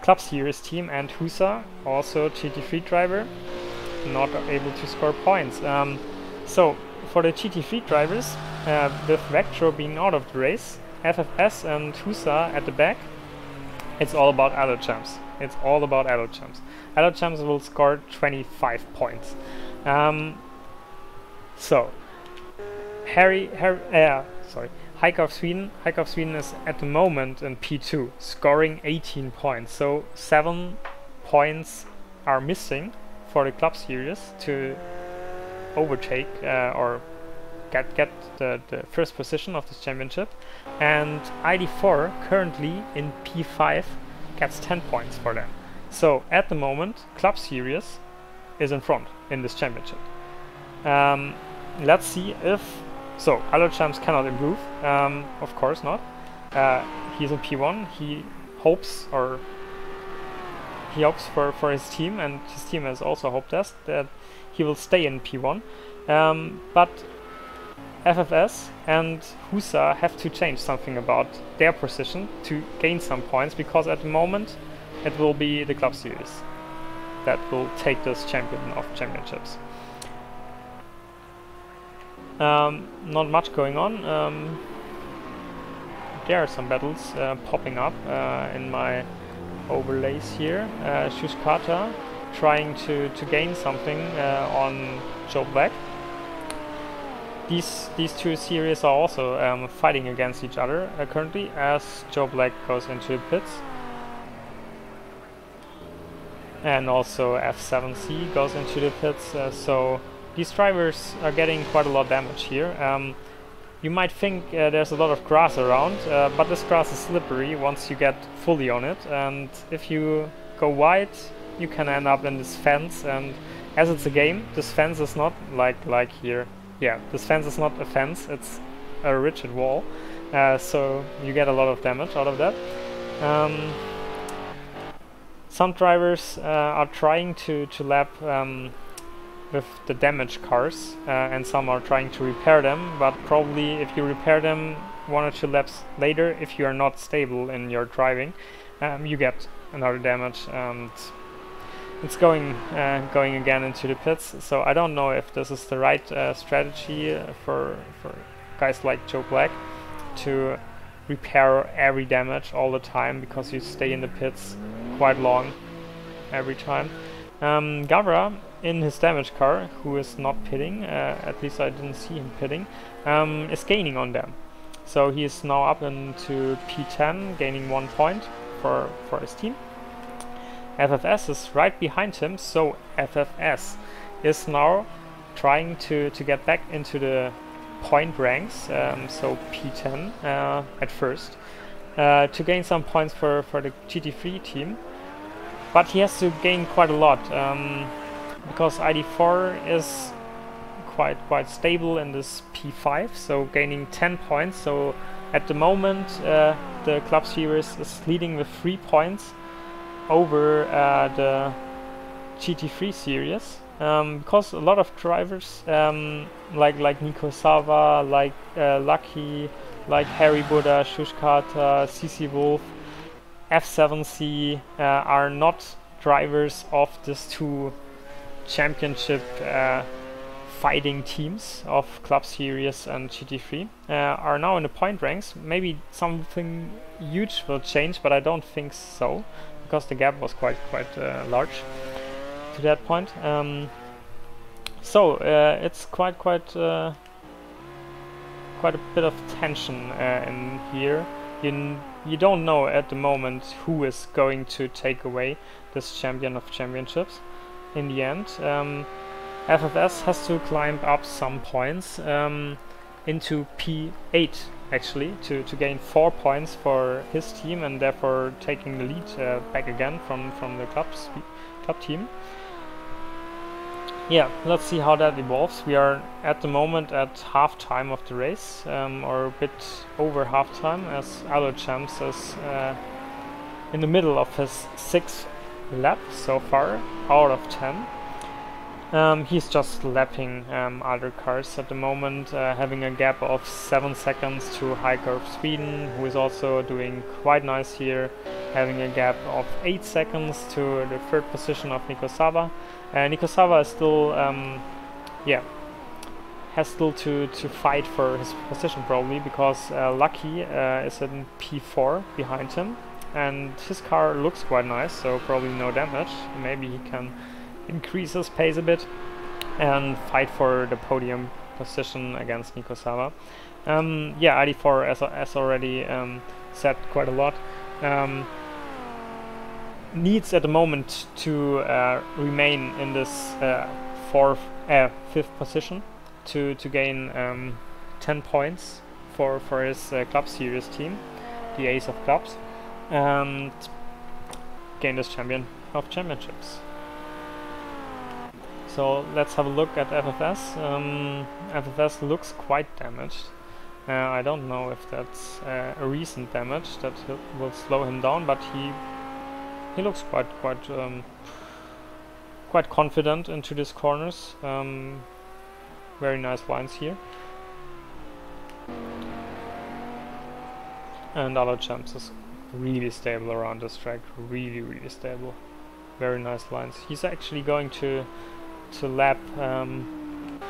Club Series team, and Husa, also GT3 driver, not able to score points. So for the GT3 drivers, with Vectro being out of the race, FFS and Husa at the back, it's all about Elo Champs. It's all about Elo Champs. Elo Champs will score 25 points. So Heike of Sweden is at the moment in P2, scoring 18 points. So 7 points are missing for the Club Series to overtake or get the first position of this championship. And ID4 currently in P5 gets 10 points for them. So at the moment, Club Series is in front in this championship. Let's see if... So, Elo Champs cannot improve, of course not. He's in P1, he hopes for his team, and his team has also hoped that he will stay in P1. But FFS and Husa have to change something about their position to gain some points, because at the moment it will be the Club Series that will take this champion of championships. Not much going on. There are some battles popping up in my overlays here. Shush Carter trying to gain something on Joe Black. These two series are also fighting against each other currently, as Joe Black goes into the pits. And also F7C goes into the pits, so these drivers are getting quite a lot of damage here. You might think there's a lot of grass around, but this grass is slippery once you get fully on it, and if you go wide you can end up in this fence, and as it's a game, this fence is not like here. Yeah, this fence is not a fence, it's a rigid wall, so you get a lot of damage out of that. Some drivers are trying to lap with the damaged cars, and some are trying to repair them, but probably if you repair them 1 or 2 laps later, if you are not stable in your driving, you get another damage, and it's going again into the pits. So I don't know if this is the right strategy for guys like Joe Black to repair every damage all the time, because you stay in the pits quite long every time. Gavra in his damaged car, who is not pitting, at least I didn't see him pitting, is gaining on them. So he is now up into P10, gaining 1 point for his team. FFS is right behind him, so FFS is now trying to get back into the point ranks, so P10 at first, to gain some points for the GT3 team. But he has to gain quite a lot, because ID4 is quite stable in this P5, so gaining 10 points. So at the moment the Club Series is leading with 3 points over the GT3 series, because a lot of drivers like Nico Sava, like Lucky, like Harry Buddha, Shush Carter, CC Wolf, F7C are not drivers of these 2 championship fighting teams of Club Series and GT3 are now in the point ranks. Maybe something huge will change, but I don't think so, because the gap was quite large to that point. So it's quite a bit of tension in here. You don't know at the moment who is going to take away this champion of championships in the end. FFS has to climb up some points into P8 actually to gain 4 points for his team, and therefore taking the lead back again from the club team. Yeah, let's see how that evolves. We are at the moment at half time of the race, or a bit over half time, as Alo Champs is in the middle of his 6th lap so far out of 10. He's just lapping other cars at the moment, having a gap of 7 seconds to Hiker of Sweden, who is also doing quite nice here, having a gap of 8 seconds to the 3rd position of Nico Sava. Nico Sava is still, has still to fight for his position probably, because Lucky is in P4 behind him, and his car looks quite nice, so probably no damage. Maybe he can increase his pace a bit and fight for the podium position against Nico Sava. Yeah, ID4 as already said quite a lot. Needs at the moment to remain in this 5th position to gain 10 points for his Club Series team, the ace of clubs, and gain this champion of championships. So let's have a look at FFS. FFS looks quite damaged. I don't know if that's a recent damage that will slow him down, but he looks quite confident into these corners. Very nice lines here. And Alo Champs is really stable around this track, really stable. Very nice lines. He's actually going to lap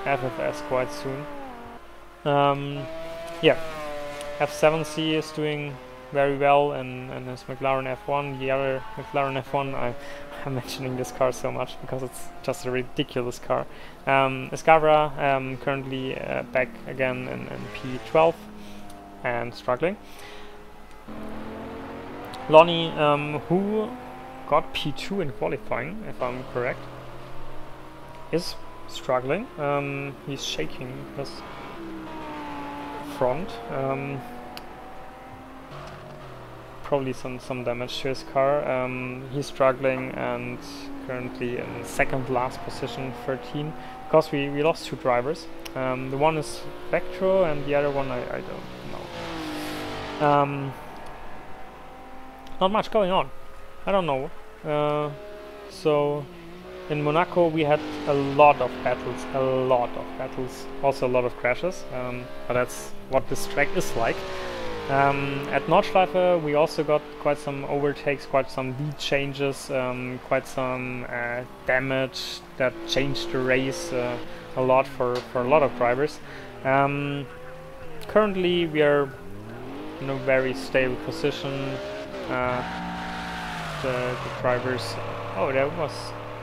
FFS quite soon. Yeah, F7C is doing very well, and his McLaren F1, the other McLaren F1, I'm mentioning this car so much because it's just a ridiculous car. GAVRA currently back again in P12 and struggling. Lonnie, who got P2 in qualifying, if I'm correct, is struggling. He's shaking his front. Probably some damage to his car. He's struggling and currently in 2nd last position, 13, because we lost 2 drivers. The one is Vectro and the other one I don't know. Not much going on. I don't know. So in Monaco we had a lot of battles, also a lot of crashes, but that's what this track is like. At Nordschleife we also got quite some overtakes, quite some lead changes, quite some damage that changed the race a lot for a lot of drivers. Currently we are in a very stable position. The drivers, oh,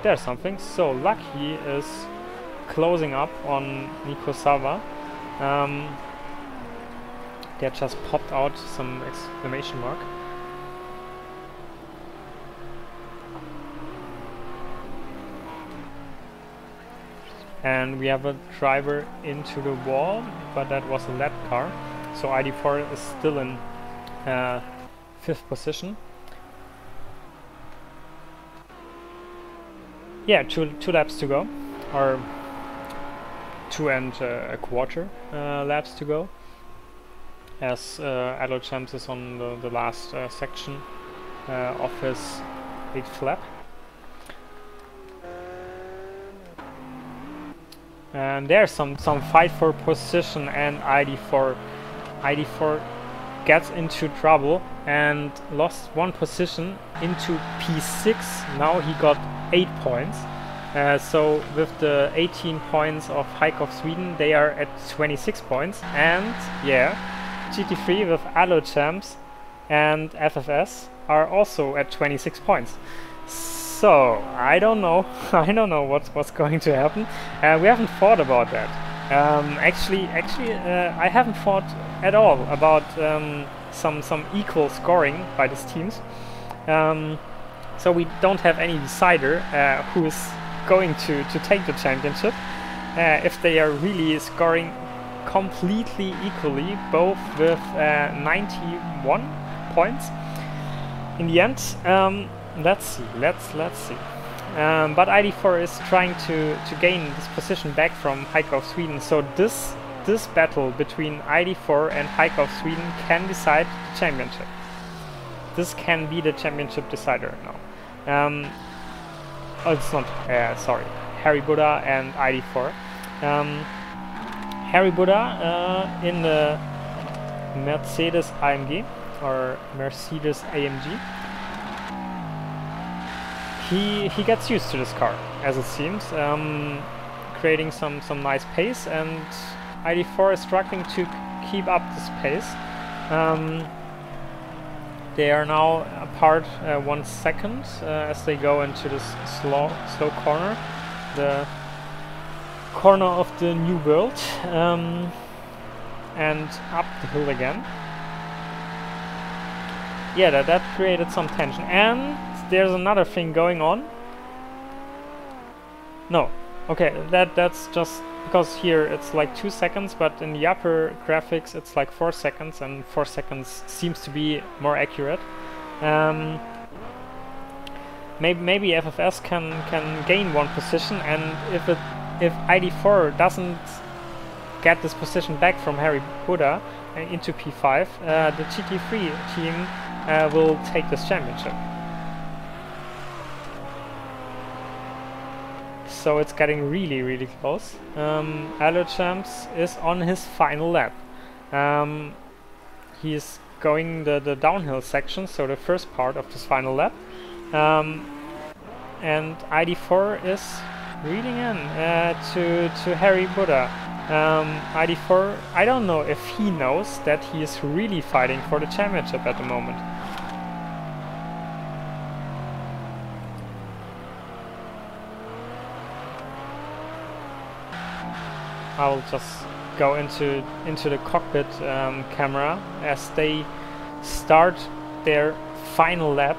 there's something. So Lucky is closing up on Nico Sava. That just popped out some exclamation mark. And we have a driver into the wall, but that was a lap car. So ID4 is still in 5th position. Yeah, two laps to go, or 2 and a quarter laps to go, as Alo Champs is on the last section of his 8th lap. And there's some fight for position, and ID4 gets into trouble and lost 1 position into P6. Now he got 8 points. So with the 18 points of Hike of Sweden, they are at 26 points. And yeah, GT3 with Allo Champs and FFS are also at 26 points. So I don't know. I don't know what's going to happen. We haven't thought about that. Actually, I haven't thought at all about some equal scoring by these teams. So we don't have any decider who is going to take the championship. If they are really scoring completely equally, both with 91 points in the end. Let's see. But ID4 is trying to gain this position back from Hike of Sweden. So this battle between ID4 and Hike of Sweden can decide the championship. This can be the championship decider now. Oh, it's not. Sorry, Harry Buddha and ID4. Harry Buddha in the Mercedes AMG or Mercedes AMG. He gets used to this car, as it seems, creating some nice pace, and ID4 is struggling to keep up this pace. They are now apart 1 second as they go into this slow corner, the corner of the new world, and up the hill again. Yeah, that created some tension, and there's another thing going on. No, okay, that's just because here it's like 2 seconds, but in the upper graphics it's like 4 seconds, and 4 seconds seems to be more accurate. Maybe FFS can gain 1 position, and if ID4 doesn't get this position back from Harry Buddha into P5, the GT3 team will take this championship. So it's getting really close. Allo Champs is on his final lap. He is going the downhill section, so the first part of this final lap. And ID4 is reading in to Harry Buddha. ID4, I don't know if he knows that he is really fighting for the championship at the moment. I'll just go into the cockpit camera as they start their final lap.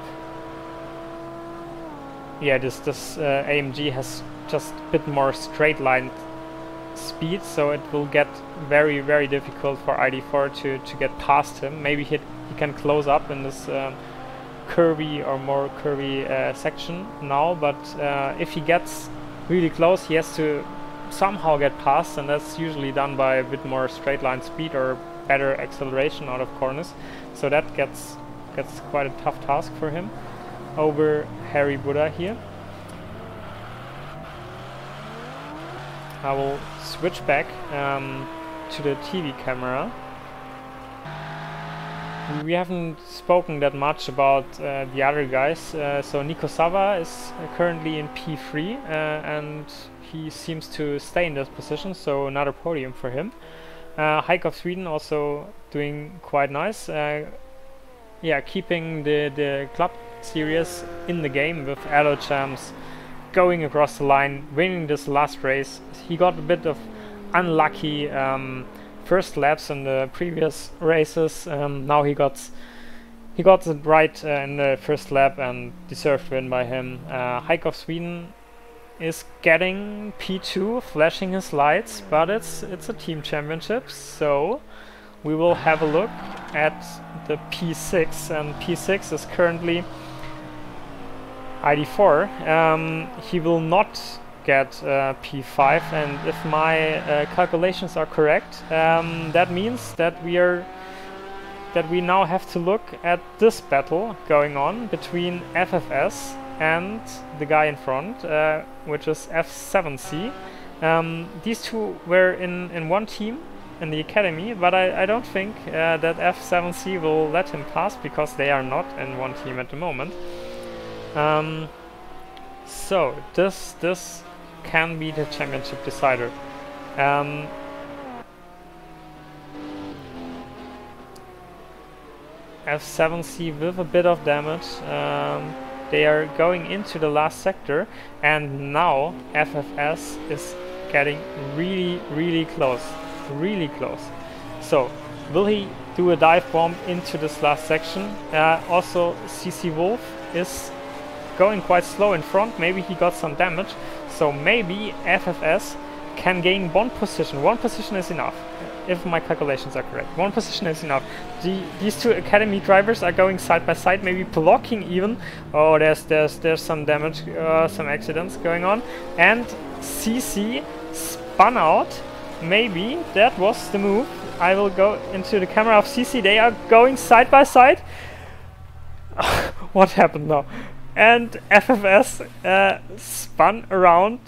Yeah, this AMG has just a bit more straight line speed, so it will get very difficult for ID4 to get past him. Maybe he can close up in this curvy or more curvy section now, but if he gets really close, he has to somehow get past, and that's usually done by a bit more straight line speed or better acceleration out of corners. So that gets quite a tough task for him over Harry Buddha here. I will switch back to the TV camera. We haven't spoken that much about the other guys. So Nico Sava is currently in P3 and he seems to stay in this position, so another podium for him. Hike of Sweden also doing quite nice. Yeah, keeping the club series in the game with Allo Champs going across the line, winning this last race. He got a bit of unlucky first laps in the previous races. Now he got it right in the first lap and deserved win by him. Hike of Sweden is getting P2, flashing his lights, but it's a team championship, so we will have a look at the P6, and P6 is currently ID4. He will not get P5, and if my calculations are correct, that means that we now have to look at this battle going on between FFS and the guy in front, which is F7C. These two were in one team in the academy, but I don't think that F7C will let him pass, because they are not in one team at the moment. So this can be the championship decider. F7C with a bit of damage. They are going into the last sector, and now FFS is getting really close. Really close. So, will he do a dive bomb into this last section? Also, CC Wolf is going quite slow in front. Maybe he got some damage. So maybe FFS can gain one position. One position is enough, if my calculations are correct. One position is enough. These two academy drivers are going side by side, maybe blocking even. Oh, there's some damage, some accidents going on. And CC spun out. Maybe that was the move. I will go into the camera of CC. They are going side by side. What happened now? And FFS spun around,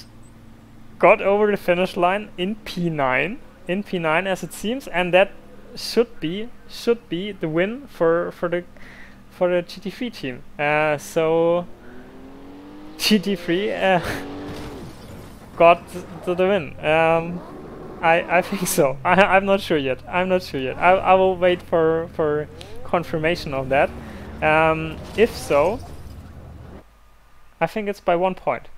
got over the finish line in P9. In P9 as it seems, and that should be the win for the GT3 team. So GT3 got the win. I think so. I'm not sure yet. I will wait for confirmation of that. If so, I think it's by 1 point.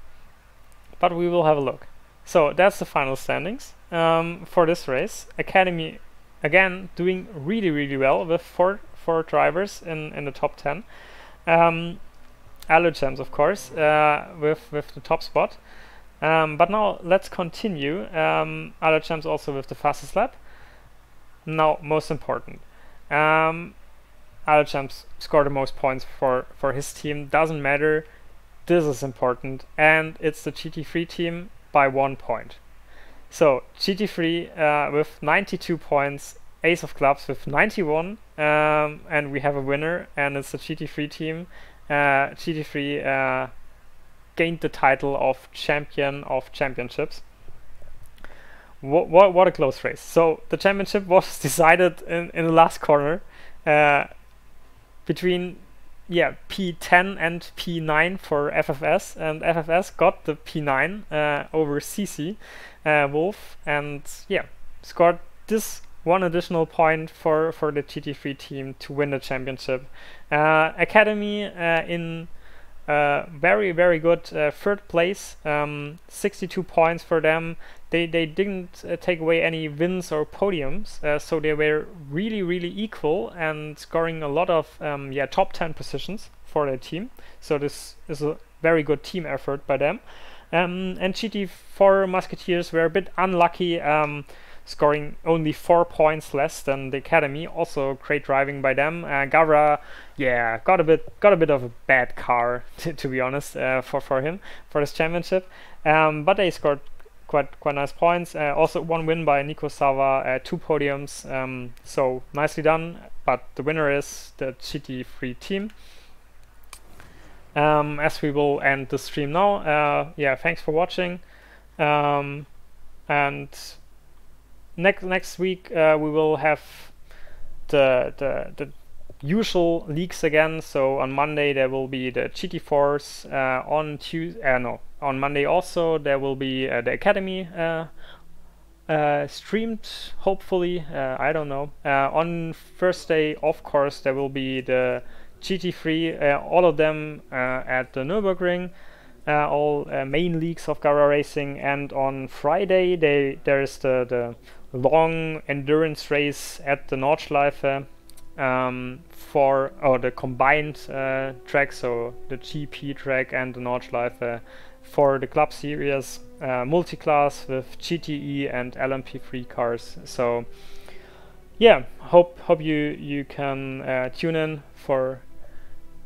But we will have a look. So that's the final standings for this race. Academy again doing really well with four drivers in the top 10. Alochamps of course with the top spot. But now let's continue. Alochamps also with the fastest lap. Now most important. Alochamps scored the most points for his team. Doesn't matter. This is important, and it's the GT3 team by 1 point. So GT3 with 92 points, Ace of Clubs with 91, and we have a winner, and it's the GT3 team. GT3 gained the title of champion of championships. What a close race. So the championship was decided in the last corner between P10 and P9 for FFS, and FFS got the P9 over CC Wolf, and scored this one additional point for the GT3 team to win the championship. Academy in very good third place, 62 points for them. They didn't take away any wins or podiums, so they were really equal and scoring a lot of top 10 positions for their team. So this is a very good team effort by them. And GT4 Musketeers were a bit unlucky, scoring only 4 points less than the Academy. Also great driving by them. GAVRA, got a bit of a bad car to be honest for him for this championship. But they scored quite nice points. Also one win by Nico Sava, 2 podiums. So nicely done. But the winner is the GT3 team. As we will end the stream now. Thanks for watching. And next week we will have the usual leagues again. So on Monday there will be the GT4s. On Monday also there will be the Academy streamed, hopefully. I don't know. On Thursday, of course, there will be the GT3, all of them at the Nürburgring. All main leagues of GAVRA Racing, and on Friday there's the long endurance race at the Nordschleife for the combined track, so the GP track and the Nordschleife for the club series, multi-class with GTE and LMP3 cars. So hope you can tune in for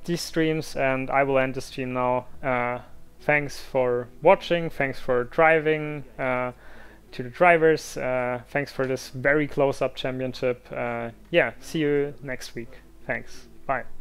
these streams, and I will end the stream now. Thanks for watching, thanks for driving to the drivers, thanks for this very close-up championship. See you next week. Thanks. Bye.